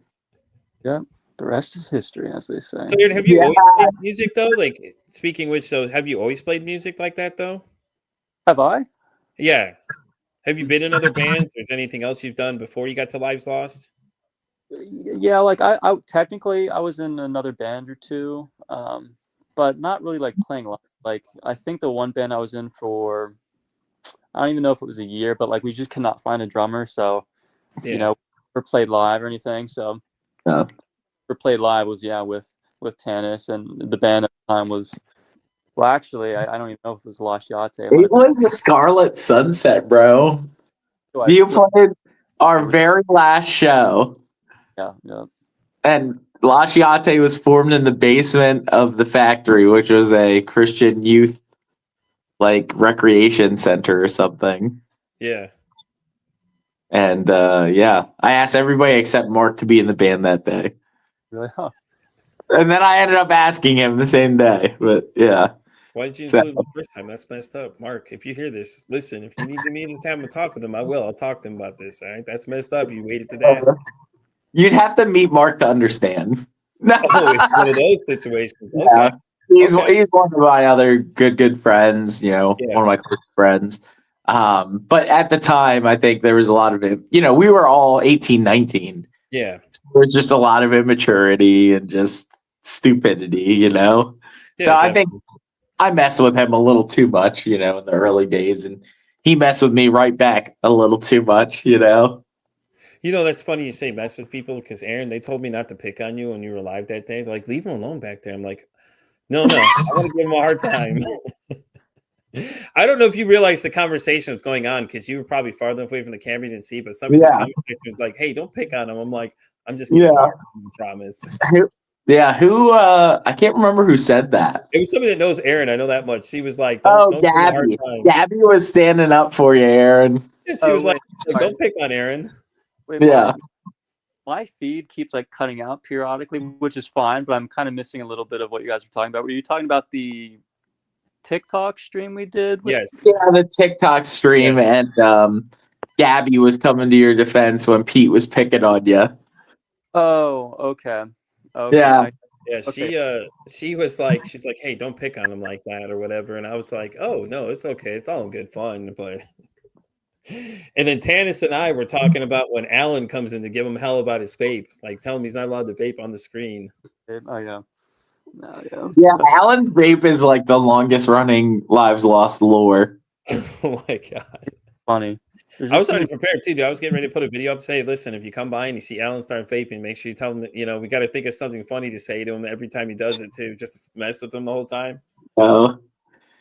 Yeah, the rest is history, as they say. So have you always played music, though? Like, speaking which, so have you always played music like that, though? Have I? Yeah. Have you been in other bands? Is there anything else you've done before you got to Lives Lost? Yeah, like I technically I was in another band or two, but not really like playing live. Like I think the one band I was in for, I don't even know if it was a year, but like we just could not find a drummer, so never played live or anything. So Yeah. never played live was with Tanis, and the band at the time was, well, actually I don't even know if it was Lasciate. It was a Scarlet Sunset, bro. You played our very last show. Yeah. And Lasciate was formed in the basement of the factory, which was a Christian youth recreation center or something. Yeah. And I asked everybody except Mark to be in the band that day. Really? Huh. And then I ended up asking him the same day. But yeah. Why did you include him the first time? That's messed up. Mark, if you hear this, listen, if you need to meet him and talk with him, I will. I'll talk to him about this. All right. That's messed up. You waited to ask. You'd have to meet Mark to understand. No, it's one of those situations. Okay. Yeah. He's one of my other good friends, one of my close friends. But at the time, I think there was a lot of it. We were all 18, 19. Yeah. So there was just a lot of immaturity and just stupidity, Yeah, so I think I messed with him a little too much, in the early days. And he messed with me right back a little too much, That's funny you say mess with people, because Aaron, they told me not to pick on you when you were live that day. They're like, leave him alone back there. I'm like, no, I want to give him a hard time. I don't know if you realized the conversation was going on, because you were probably farther away from the camera, you didn't see, but somebody in the conversation was like, hey, don't pick on him. I'm like, I'm just giving I promise. Yeah, who I can't remember who said that. It was somebody that knows Aaron. I know that much. She was like, don't Gabby. Gabby was standing up for you, Aaron. Yeah, she was like, don't pick on Aaron. Wait, yeah. My feed keeps coming out periodically, which is fine, but I'm kind of missing a little bit of what you guys were talking about. Were you talking about the TikTok stream we did? Yes. Yeah, the TikTok stream, and Gabby was coming to your defense when Pete was picking on you. Oh, okay. Yeah. She was like, she's like, hey, don't pick on him like that or whatever. And I was like, oh no, it's okay. It's all in good fun. But and then Tanis and I were talking about when Alan comes in to give him hell about his vape, like tell him he's not allowed to vape on the screen. Oh yeah. No, yeah, Alan's vape is like the longest running Lives Lost lore. Oh my god. Funny. I was already prepared too, dude. I was getting ready to put a video up, say, listen, if you come by and you see Alan start vaping, make sure you tell him that, we got to think of something funny to say to him every time he does it too, just to mess with him the whole time. Oh.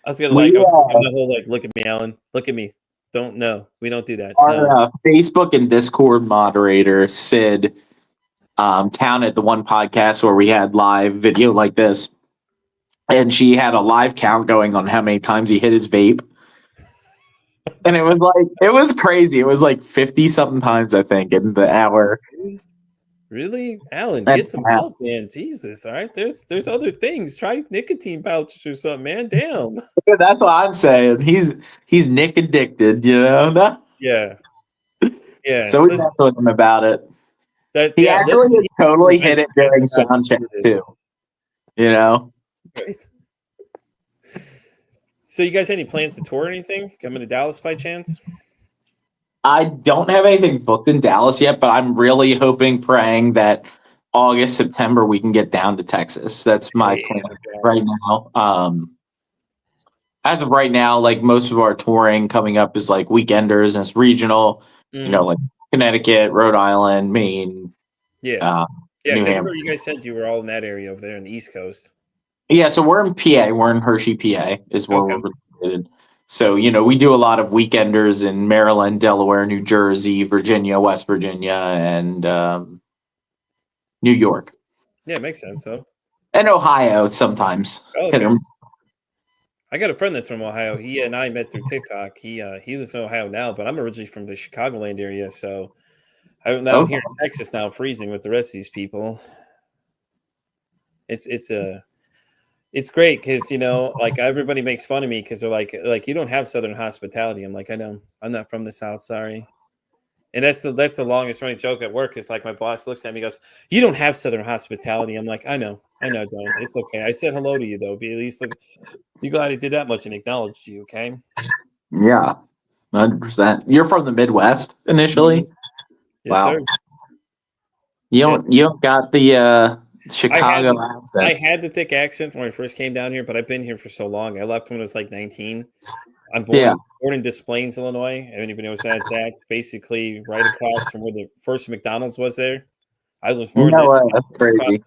I was gonna the whole look at me, Alan. Look at me. We don't do that. Our Facebook and Discord moderator, Sid, counted the one podcast where we had live video like this. And she had a live count going on how many times he hit his vape. And it was crazy. It was 50 something times, I think, in the hour. Really? Alan, get some help, man. Jesus. All right. There's other things. Try nicotine pouches or something, man. Damn. That's what I'm saying. He's Nick addicted, Yeah. Yeah. So we talked with him about it. That He yeah, actually listen, totally hit it during sound check too. You know. right. So you guys any plans to tour or anything? Coming to Dallas by chance? I don't have anything booked in Dallas yet, but I'm really hoping, praying that August, September we can get down to Texas. That's my Yeah, plan okay. right now. As of right now, like most of our touring coming up is like weekenders and it's regional. You know, like Connecticut, Rhode Island, Maine, Yeah. uh, Yeah, New because Hampshire. you guys said you were all in that area over there on the East Coast. Yeah, so we're in PA. We're in Hershey, PA, is where Okay. we're located. So, you know, we do a lot of weekenders in Maryland, Delaware, New Jersey, Virginia, West Virginia, and New York. Yeah, it makes sense though. And Ohio sometimes. Oh, okay. I got a friend that's from Ohio. He and I met through TikTok. He lives in Ohio now, but I'm originally from the Chicagoland area, so I'm down here in Texas now, freezing with the rest of these people. It's great because like everybody makes fun of me because they're like you don't have Southern hospitality. I'm like, I know, I'm not from the South, sorry. And that's the longest running joke at work. It's like my boss looks at me, and goes, "You don't have Southern hospitality." I'm like, I know, don't. It's okay. I said hello to you though. Be at least be glad I did that much and acknowledged you. Okay. Yeah, 100%. You're from the Midwest initially. Yes, Wow. sir. You don't got the Chicago accent. I had the thick accent when I first came down here, but I've been here for so long. I left when I was like 19. I'm born in Des Plaines, Illinois. Anybody knows that? That's basically right across from where the first McDonald's was there. I was born that's crazy.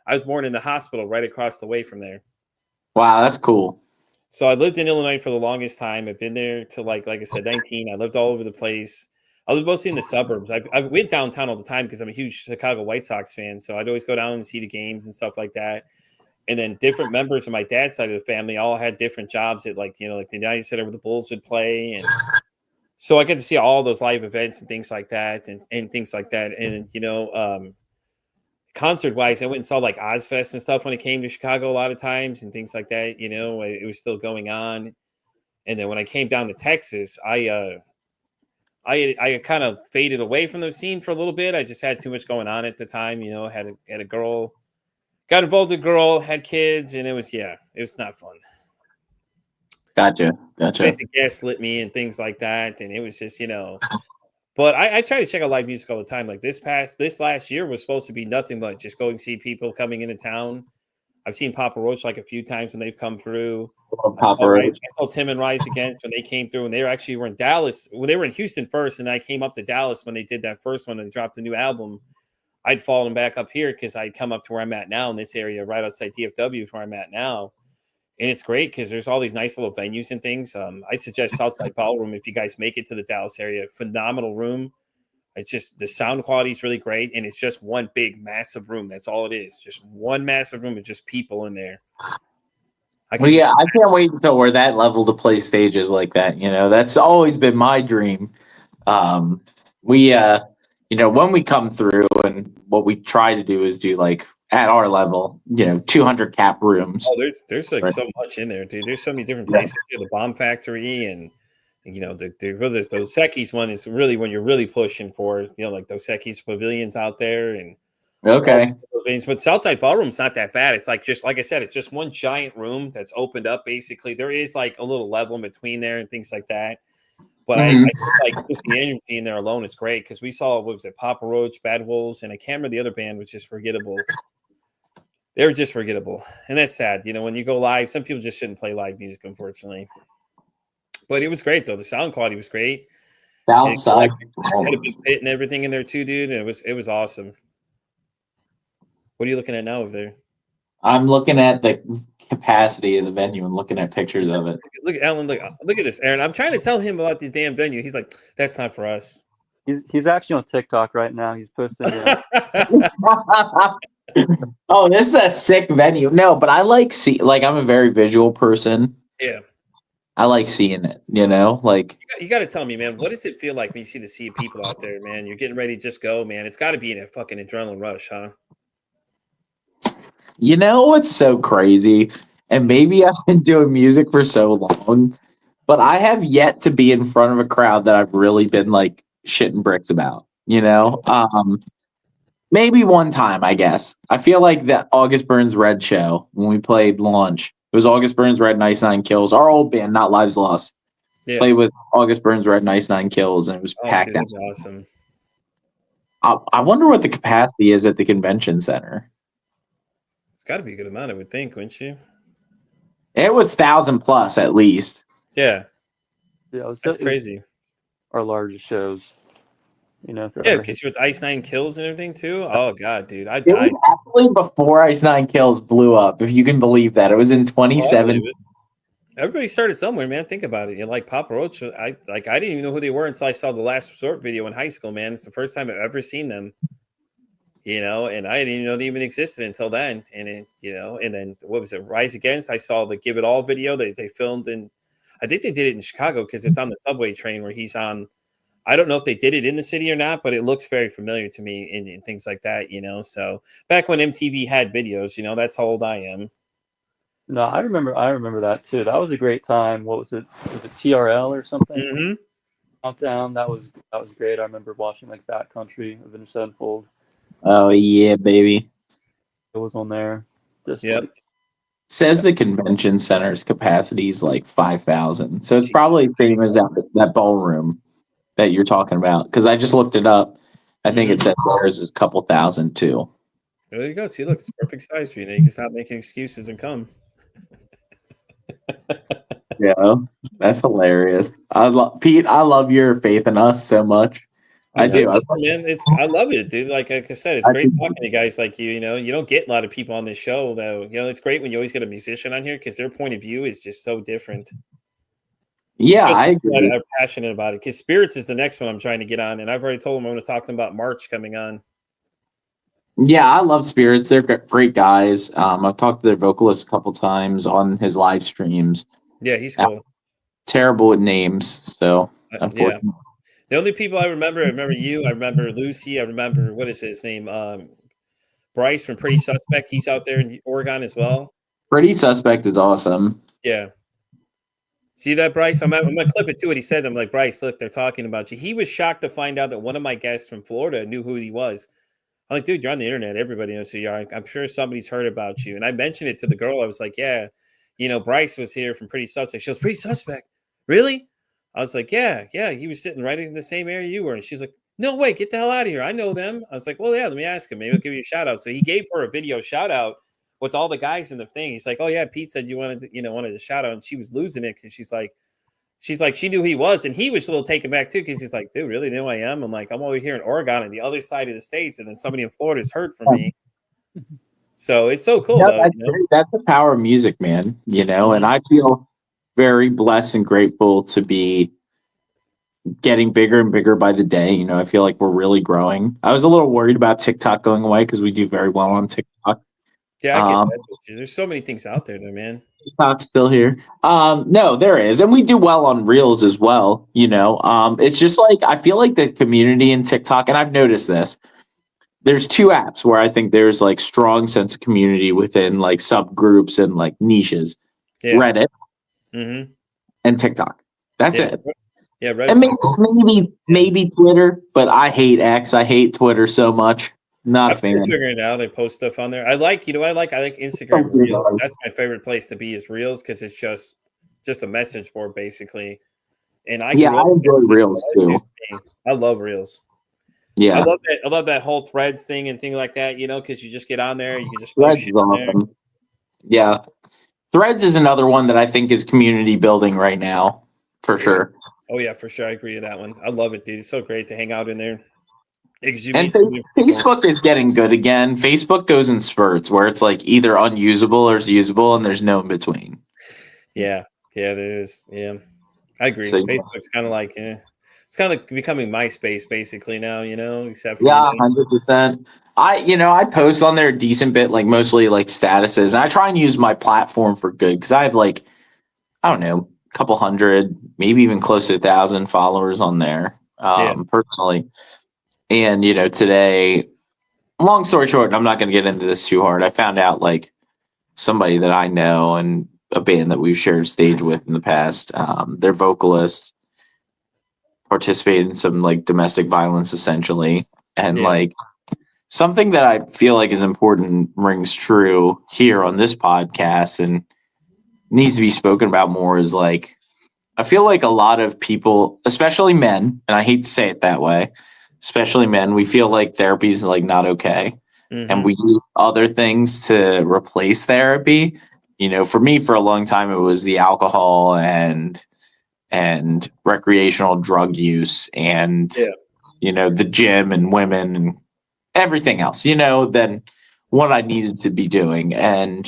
I was born in the hospital right across the way from there. Wow, that's cool. So I lived in Illinois for the longest time. I've been there till like I said, 19. I lived all over the place. I lived mostly in the suburbs. I went downtown all the time because I'm a huge Chicago White Sox fan. So I'd always go down and see the games and stuff like that. And then different members of my dad's side of the family all had different jobs at like the United Center where the Bulls would play. And so I get to see all those live events and things like that and things like that. And, concert wise, I went and saw like Ozfest and stuff when it came to Chicago a lot of times and things like that. It was still going on. And then when I came down to Texas, I kind of faded away from the scene for a little bit. I just had too much going on at the time. Had a girl, got involved with a girl, had kids, and it was not fun. Gotcha. Basic gaslit me and things like that, and it was just But I try to check out live music all the time. Like this last year was supposed to be nothing but just going to see people coming into town. I've seen Papa Roach like a few times when they've come through. I saw Tim and Rise Against when they came through, and they were in Dallas. Well, they were in Houston first, and I came up to Dallas when they did that first one and they dropped the new album. I'd fallen back up here because I'd come up to where I'm at now in this area, right outside DFW, is where I'm at now. And it's great because there's all these nice little venues and things. I suggest Southside Ballroom if you guys make it to the Dallas area. Phenomenal room. It's just the sound quality is really great, and it's just one big, massive room. That's all it is. Just one massive room with just people in there. I can't wait until we're that level to play stages like that. That's always been my dream. When we come through, and what we try to do is do like at our level, 200 cap rooms. Oh, there's like so much in there, dude. There's so many different places. The Bomb Factory and there's Dos Equis one is really when you're really pushing for, like Dos Equis pavilions out there and but Southside Ballroom's not that bad. It's like just like I said, it's just one giant room that's opened up. Basically, there is like a little level in between there and things like that. But I like just the energy in there alone is great because we saw what was it, Papa Roach, Bad Wolves, and I can't remember the other band was just forgettable. They were just forgettable, and that's sad. When you go live, some people just shouldn't play live music, unfortunately. But it was great though. The sound quality was great. Southside had a big pit and everything in there too, dude. And it was awesome. What are you looking at now over there? I'm looking at the capacity of the venue and looking at pictures of it. Look at Alan. Look at this, Aaron. I'm trying to tell him about these damn venues. He's like, "That's not for us." He's actually on TikTok right now. He's posting. Oh, this is a sick venue. No, but I like I'm a very visual person. Yeah. I like seeing it, like you got to tell me, man, what does it feel like when you see the sea of people out there, man? You're getting ready to just go, man. It's got to be in a fucking adrenaline rush, huh? It's so crazy. And maybe I've been doing music for so long, but I have yet to be in front of a crowd that I've really been like shitting bricks about, You know, maybe one time, I guess. I feel like that August Burns Red show when we played Launch. It was August Burns Red and Ice Nine Kills. Our old band, not Lives Lost. Yeah. Played with August Burns Red and Ice Nine Kills, and it was Oh, packed dude, out. that's awesome. I wonder what the capacity is at the convention center. It's got to be a good amount, I would think, wouldn't you? It was 1,000 plus at least. Yeah, Yeah, that's it was crazy. our largest shows. Yeah, throughout because with Ice Nine Kills and everything too. Oh god, dude, I It was died. actually before Ice Nine Kills blew up, if you can believe that. It was in Oh, I 2017. believe it. Everybody started somewhere, man. Think about it. You know, like Papa Roach. I didn't even know who they were until I saw the Last Resort video in high school, man. It's the first time I've ever seen them. You know, and I didn't even know they even existed until then. And it, you know, and then what was it? Rise Against. I saw the Give It All video they filmed in. I think they did it in Chicago because it's on the subway train where he's on. I don't know if they did it in the city or not, but it looks very familiar to me and things like that, you know. So back when MTV had videos, you know, that's how old I am. No, I remember that too. That was a great time. What was it? Was it TRL or something? Mm-hmm. Countdown. That was great. I remember watching like Backcountry, Avenged Sevenfold. Oh yeah, baby. It was on there. Just Yep. like Says the convention center's capacity is like 5,000. So it's Jeez. probably the same as that ballroom that you're talking about. Because I just looked it up. I think it says there's a couple thousand too. There you go. See, look, it's perfect size for you. Now you can stop making excuses and come. Yeah, that's hilarious. Pete, I love your faith in us so much. I do. Listen, man, I love it, dude. Like I said, it's great talking to guys like you. You know, you don't get a lot of people on this show, though. You know, it's great when you always get a musician on here because their point of view is just so different. Yeah, So I agree. I'm passionate about it because Spirits is the next one I'm trying to get on, and I've already told them I'm going to talk to them about March coming on. Yeah, I love Spirits. They're great guys. I've talked to their vocalist a couple times on his live streams. Yeah, he's cool. Terrible with names, so Yeah. unfortunately. The only people I remember you. I remember Lucy. I remember what is his name? Bryce from Pretty Suspect. He's out there in Oregon as well. Pretty Suspect is awesome. Yeah. See that, Bryce? I'm gonna clip it to what he said. I'm like, Bryce, look, they're talking about you. He was shocked to find out that one of my guests from Florida knew who he was. I'm like, dude, you're on the internet. Everybody knows who you are. I'm sure somebody's heard about you. And I mentioned it to the girl. I was like, yeah, you know, Bryce was here from Pretty Suspect. She goes, Pretty Suspect? Really? I was like, yeah. He was sitting right in the same area you were. And she's like, no way, get the hell out of here. I know them. I was like, well, yeah, let me ask him. Maybe he'll give you a shout out. So he gave her a video shout out with all the guys in the thing. He's like, oh yeah, Pete said you wanted to shout out. And she was losing it because she's like, she knew who he was, and he was a little taken back too because he's like, dude, really know who I am? I'm like, I'm over here in Oregon on the other side of the states, and then somebody in Florida has heard from me. So it's so cool, though. That's the power of music, man. You know, and I feel very blessed and grateful to be getting bigger and bigger by the day. You know, I feel like we're really growing. I was a little worried about TikTok going away because we do very well on TikTok. Yeah, I get that. There's so many things out there, man. TikTok's still here. No, there is, and we do well on Reels as well. You know, it's just like I feel like the community in TikTok, and I've noticed this. There's two apps where I think there's like strong sense of community within like subgroups and like niches. Yeah. Reddit and TikTok. That's it. Yeah, Reddit. And maybe Twitter, but I hate X. I hate Twitter so much. Not a fan. I'm figuring it out. They post stuff on there. I like Instagram Reels. That's my favorite place to be is Reels because it's just a message board basically. And I enjoy Reels too. I love Reels. Yeah, I love that whole Threads thing and thing like that. You know, because you just get on there, you can just Threads is awesome. Yeah, Threads is another one that I think is community building right now for sure. Oh yeah, for sure. I agree to that one. I love it, dude. It's so great to hang out in there. And Facebook is getting good again. Facebook goes in spurts where it's like either unusable or it's usable, and there's no in between. Yeah, there is. Yeah, I agree. So, Facebook's kind of like, it's kind of becoming MySpace basically now. You know, except for 100%. I post on there a decent bit, like mostly like statuses, and I try and use my platform for good because I have like, I don't know, a couple hundred, maybe even close to 1,000 followers on there personally. And, today, long story short, and I'm not going to get into this too hard. I found out like somebody that I know and a band that we've shared stage with in the past, their vocalist participated in some like domestic violence essentially. And Yeah. like something that I feel like is important rings true here on this podcast and needs to be spoken about more is like I feel like a lot of people, especially men, and I hate to say it that way, especially men, we feel like therapy is like not okay. And Mhm. we use other things to replace therapy. You know, for me, for a long time, it was the alcohol and recreational drug use and Yeah. you know the gym and women and everything else. You know, than what I needed to be doing, and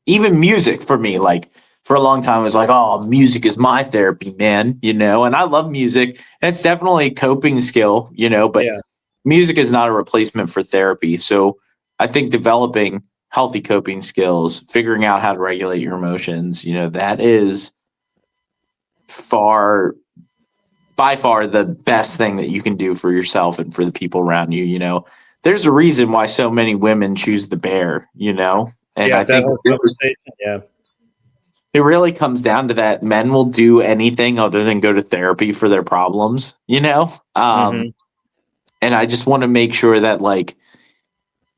even music for me, like for a long time, it was like, oh, music is my therapy, man. You know, and I love music, and it's definitely a coping skill. You know, but Yeah. music is not a replacement for therapy. So I think developing healthy coping skills, figuring out how to regulate your emotions, you know, that is by far the best thing that you can do for yourself and for the people around you. You know, there's a reason why so many women choose the bear, you know, and Yeah, I that think whole conversation. Yeah. it really comes down to that men will do anything other than go to therapy for their problems, you know? Mhm. And I just want to make sure that like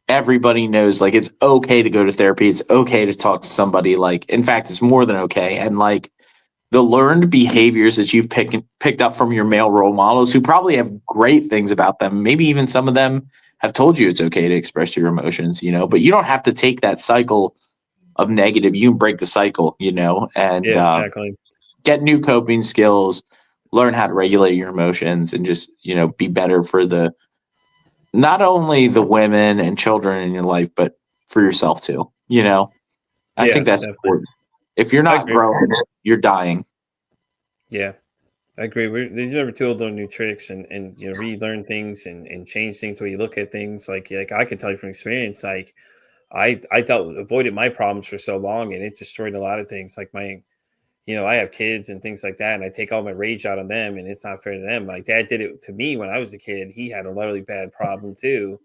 everybody knows like it's okay to go to therapy. It's okay to talk to somebody. Like, in fact, it's more than okay. And like the learned behaviors that you've picked up from your male role models who probably have great things about them. Maybe even some of them have told you it's okay to express your emotions, you know, but you don't have to take that cycle of negative. You can break the cycle, you know, and Yeah, exactly. get new coping skills, learn how to regulate your emotions and just, you know, be better for the not only the women and children in your life, but for yourself too. You know, I Yeah, think that's definitely. important. If you're I not agree. growing, you're dying. Yeah, I agree. There's never too old to learn new tricks and relearn things and change things the way you look at things. Like I can tell you from experience, like I avoided my problems for so long and it destroyed a lot of things. Like I have kids and things like that, and I take all my rage out on them, and it's not fair to them. My dad did it to me when I was a kid. He had a really bad problem too,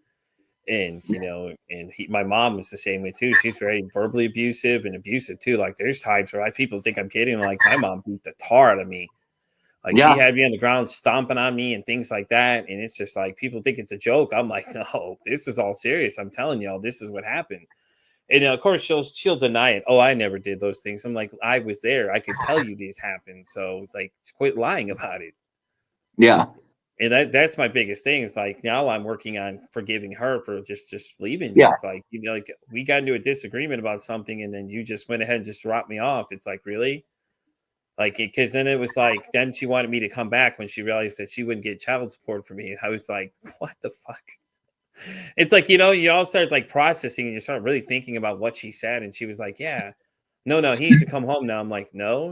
and my mom was the same way too. She's very verbally abusive and abusive too. Like there's times where people think I'm kidding. Like my mom beat the tar out of me. Like she Yeah. had me on the ground stomping on me and things like that. And it's just like people think it's a joke. I'm like, no, this is all serious. I'm telling y'all, this is what happened. And of course she'll deny it. Oh, I never did those things. I'm like, I was there. I could tell you these happened. So like quit lying about it. Yeah. And that's my biggest thing. Is like now I'm working on forgiving her for just leaving me. Yeah. It's like, like we got into a disagreement about something and then you just went ahead and just dropped me off. It's like, really? Like, because then it was like, then she wanted me to come back when she realized that she wouldn't get child support for me. I was like, what the fuck? It's like, you all start like processing and you start really thinking about what she said. And she was like, yeah, no, he needs to come home now. I'm like, no,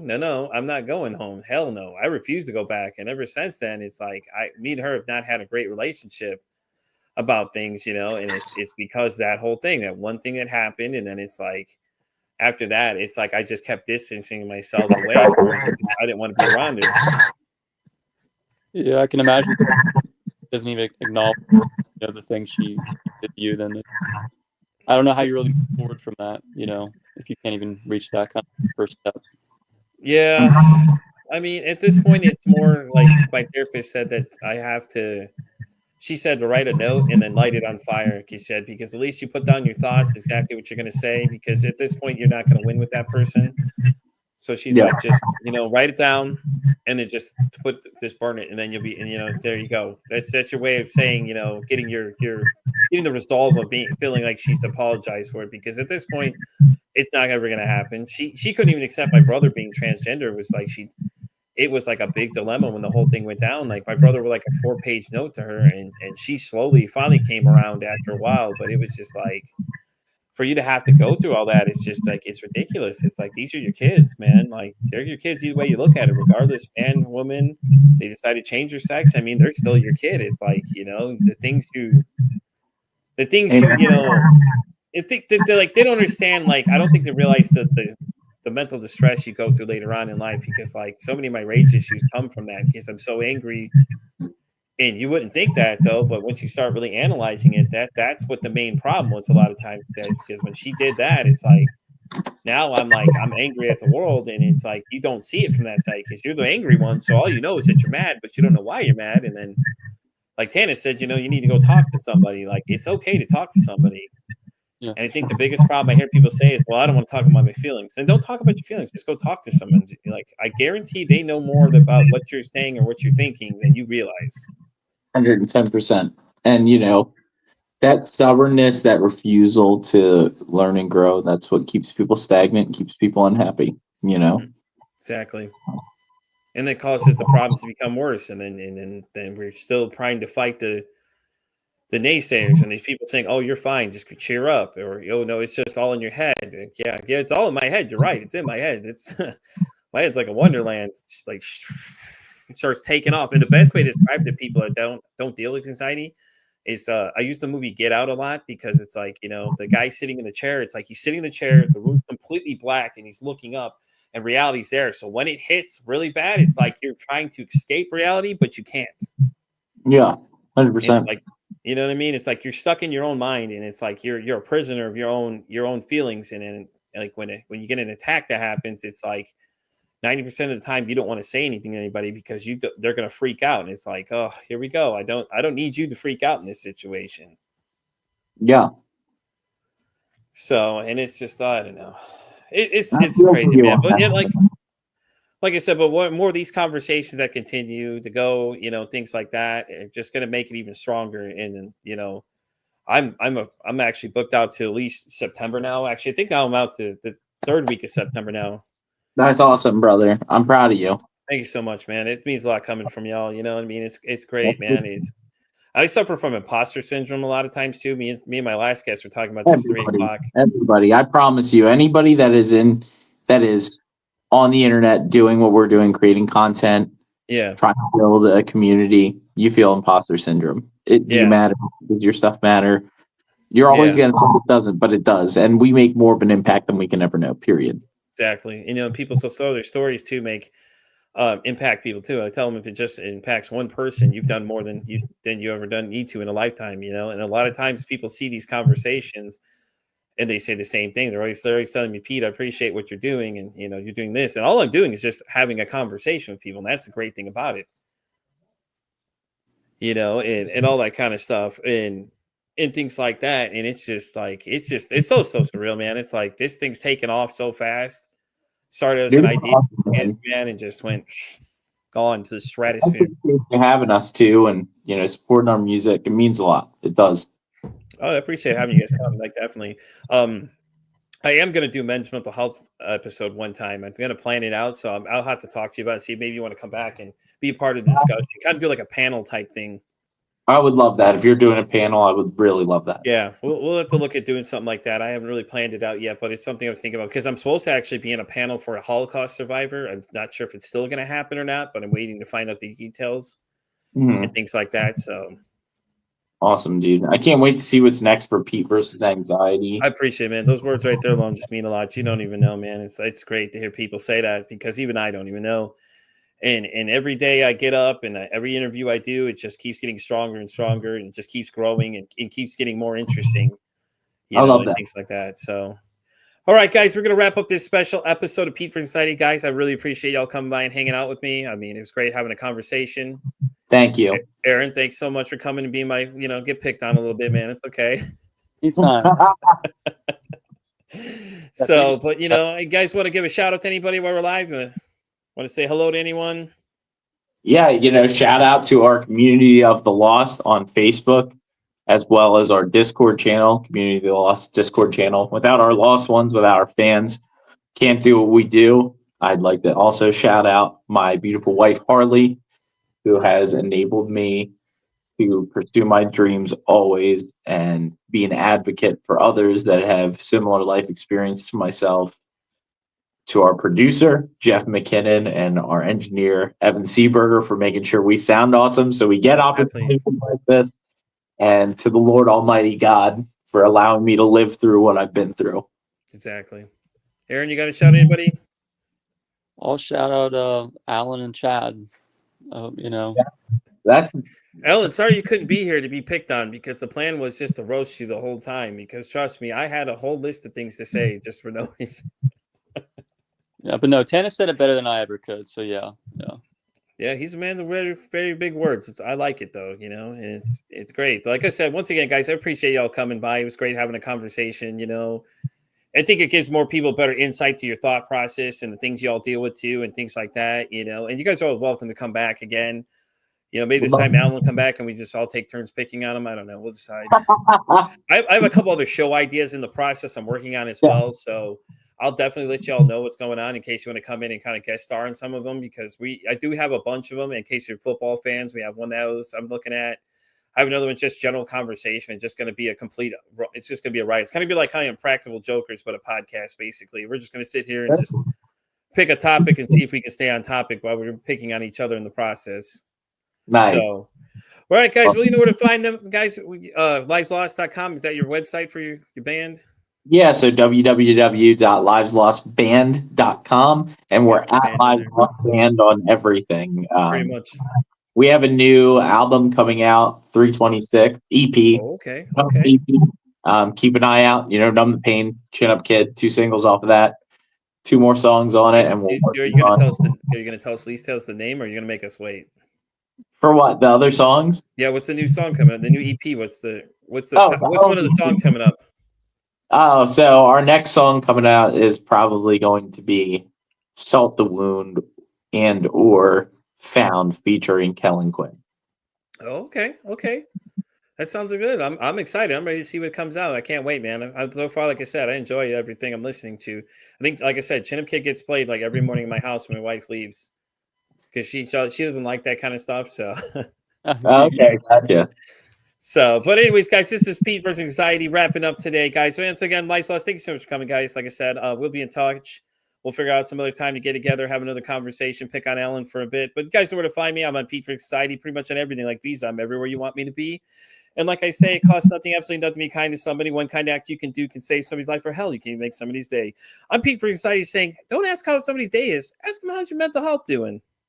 I'm not going home. Hell no. I refuse to go back. And ever since then, it's like me and her have not had a great relationship about things, and it's because that whole thing, that one thing that happened. And then it's like, after that, it's like I just kept distancing myself away from her because I didn't want to be around her. Yeah, I can imagine. Doesn't even acknowledge the things she did to you. Then I don't know how you really move forward from that. If you can't even reach that kind of first step. Yeah. I mean, at this point, it's more like my therapist said that she said to write a note and then light it on fire. She said, because at least you put down your thoughts, exactly what you're going to say, because at this point, you're not going to win with that person. So she's Yeah. like, just, write it down and then just burn it. And then you'll be, and there you go. That's your way of saying, getting getting the resolve of feeling like she's apologized for it. Because at this point, it's not ever going to happen. She couldn't even accept my brother being transgender. It was like a big dilemma when the whole thing went down. Like my brother wrote like a 4-page note to her and she finally came around after a while, but it was just like, for you to have to go through all that, it's just like, it's ridiculous. It's like, these are your kids, man. Like they're your kids either way you look at it, regardless, man, woman, they decide to change their sex. I mean, they're still your kid. It's like, the things you they don't understand. Like, I don't think they realize that the mental distress you go through later on in life, because like so many of my rage issues come from that, because I'm so angry. And you wouldn't think that though, but once you start really analyzing it, that's what the main problem was a lot of times. Because when she did that, it's like, Now I'm like, I'm angry at the world, and it's like you don't see it from that side because you're the angry one. So all you know is that you're mad, but you don't know why you're mad. And then, like Tannis said, you need to go talk to somebody. Like it's okay to talk to somebody. Yeah. And I think the biggest problem I hear people say is, "Well, I don't want to talk about my feelings." And don't talk about your feelings. Just go talk to someone. Like I guarantee they know more about what you're saying or what you're thinking than you realize. 110%. And that stubbornness, that refusal to learn and grow, that's what keeps people stagnant, keeps people unhappy. Exactly. And that causes the problem to become worse. And then we're still trying to fight the naysayers and these people saying, "Oh, you're fine, just cheer up," or "Oh no, it's just all in your head." And yeah, it's all in my head. You're right, it's in my head. It's my head's like a wonderland. It's just like it starts taking off. And the best way to describe it to people that don't deal with anxiety is I use the movie Get Out a lot because it's like the guy sitting in the chair. It's like he's sitting in the chair, the room's completely black, and he's looking up, and reality's there. So when it hits really bad, it's like you're trying to escape reality, but you can't. Yeah, 100%. It's like, you know what I mean? It's like you're stuck in your own mind, and it's like you're a prisoner of your own feelings. And then like when you get an attack that happens, it's like 90% of the time you don't want to say anything to anybody because they're going to freak out. And it's like, oh, here we go. I don't need you to freak out in this situation. Yeah. So, and it's just, I don't know. It's I feel crazy, for you man. on But that. yeah, like I said, but more of these conversations that continue to go, things like that, are just going to make it even stronger. And I'm actually booked out to at least September now. Actually, I think I'm out to the third week of September now. That's awesome, brother. I'm proud of you. Thank you so much, man. It means a lot coming from y'all. You know what I mean? It's great, man. I suffer from imposter syndrome a lot of times too. Me and my last guest were talking about this at 3 o'clock. Everybody, I promise you, anybody that is on the internet doing what we're doing, creating content, Yeah. trying to build a community, you feel imposter syndrome. Do you matter? Does your stuff matter? You're always going to think it doesn't, but it does. And we make more of an impact than we can ever know, period. Exactly. People so their stories too make impact people too. I tell them if it just impacts one person, you've done more than you ever need to in a lifetime, And a lot of times people see these conversations and they say the same thing. They're always telling me, "Pete, I appreciate what you're doing. And, you're doing this." And all I'm doing is just having a conversation with people. And that's the great thing about it, and all that kind of stuff and things like that. And it's just like, it's so surreal, man. It's like, this thing's taken off so fast. Started as an idea, man, and just went gone to the stratosphere. For having us too, and supporting our music, it means a lot. It does. Oh, I appreciate having you guys come. Like, definitely. I am going to do men's mental health episode one time. I'm going to plan it out, so I'll have to talk to you about it. See, maybe you want to come back and be a part of the discussion. Kind of do like a panel type thing. I would love that. If you're doing a panel, I would really love that. Yeah, we'll have to look at doing something like that. I haven't really planned it out yet, but it's something I was thinking about because I'm supposed to actually be in a panel for a Holocaust survivor. I'm not sure if it's still going to happen or not, but I'm waiting to find out the details and things like that. So awesome, dude. I can't wait to see what's next for Pete versus Anxiety. I appreciate it, man. Those words right there alone just mean a lot. You don't even know, man. It's great to hear people say that because even I don't even know. And every day I get up and every interview I do, it just keeps getting stronger and stronger and it just keeps growing and keeps getting more interesting. I love that. Things like that. So, all right, guys, we're going to wrap up this special episode of Pete versus Anxiety. Guys, I really appreciate y'all coming by and hanging out with me. I mean, it was great having a conversation. Thank you. Aaron, thanks so much for coming and being my, get picked on a little bit, man. It's okay. Anytime. So, but, you guys want to give a shout out to anybody while we're live? Want to say hello to anyone? Yeah, shout out to our Community of the Lost on Facebook, as well as our Discord channel, Community of the Lost Discord channel. Without our lost ones, without our fans, can't do what we do. I'd like to also shout out my beautiful wife, Harley, who has enabled me to pursue my dreams always and be an advocate for others that have similar life experience to myself. To our producer, Jeff McKinnon, and our engineer, Evan Seaberger, for making sure we sound awesome so we get opportunities like this. And to the Lord Almighty God for allowing me to live through what I've been through. Exactly. Aaron, you got to shout anybody? I'll shout out Alan and Chad. That's Ellen, sorry you couldn't be here to be picked on because the plan was just to roast you the whole time. Because trust me, I had a whole list of things to say just for no reason. Yeah, but no, Tanner said it better than I ever could. So yeah. Yeah, he's a man of very, very big words. I like it though, and it's great. Like I said, once again, guys, I appreciate y'all coming by. It was great having a conversation. I think it gives more people better insight to your thought process and the things y'all deal with too, and things like that. And you guys are all welcome to come back again. Maybe this time Alan will come back and we just all take turns picking on him. I don't know. We'll decide. I have a couple other show ideas in the process I'm working on as well. So I'll definitely let y'all know what's going on in case you want to come in and kind of guest star on some of them, because I do have a bunch of them. In case you're football fans, we have one that I'm looking at. I have another one, just general conversation. It's just going to be it's just going to be a riot. It's going to be like kind of Impractical Jokers, but a podcast, basically. We're just going to sit here and just pick a topic and see if we can stay on topic while we're picking on each other in the process. Nice. So, all right, guys. Well, you know where to find them, guys. Liveslost.com. Is that your website for your band? Yeah, so www.liveslostband.com, and we're at Lives Lost Band on everything. Pretty much. We have a new album coming out, 326 EP. Oh, okay. EP. Keep an eye out. Numb the Pain, Chin Up Kid, 2 singles off of that, 2 more songs on it, and are you going to tell us the name, or are you going to make us wait? For what? The other songs? Yeah. What's the new song coming up? The new EP. What's one of the songs coming up? Oh, so our next song coming out is probably going to be Salt the Wound and or Found, featuring Kellen Quinn. Oh, okay. That sounds good. I'm excited. I'm ready to see what comes out. I can't wait, man. So far, like I said, I enjoy everything I'm listening to. I think, like I said, Chin Up Kid gets played like every morning in my house when my wife leaves, because she doesn't like that kind of stuff. So Okay, gotcha. So, but anyways, guys, this is Pete versus Anxiety wrapping up today, guys. So once again, Lives Lost, thank you so much for coming, guys. Like I said, we'll be in touch. We'll figure out some other time to get together, have another conversation, pick on Ellen for a bit. But you guys know where to find me. I'm on Pete versus Anxiety, pretty much on everything like Visa. I'm everywhere you want me to be. And like I say, it costs nothing, absolutely nothing to be kind to somebody. One kind act you can do can save somebody's life, or hell, you can even make somebody's day. I'm Pete versus Anxiety saying, don't ask how somebody's day is. Ask them how's your mental health doing.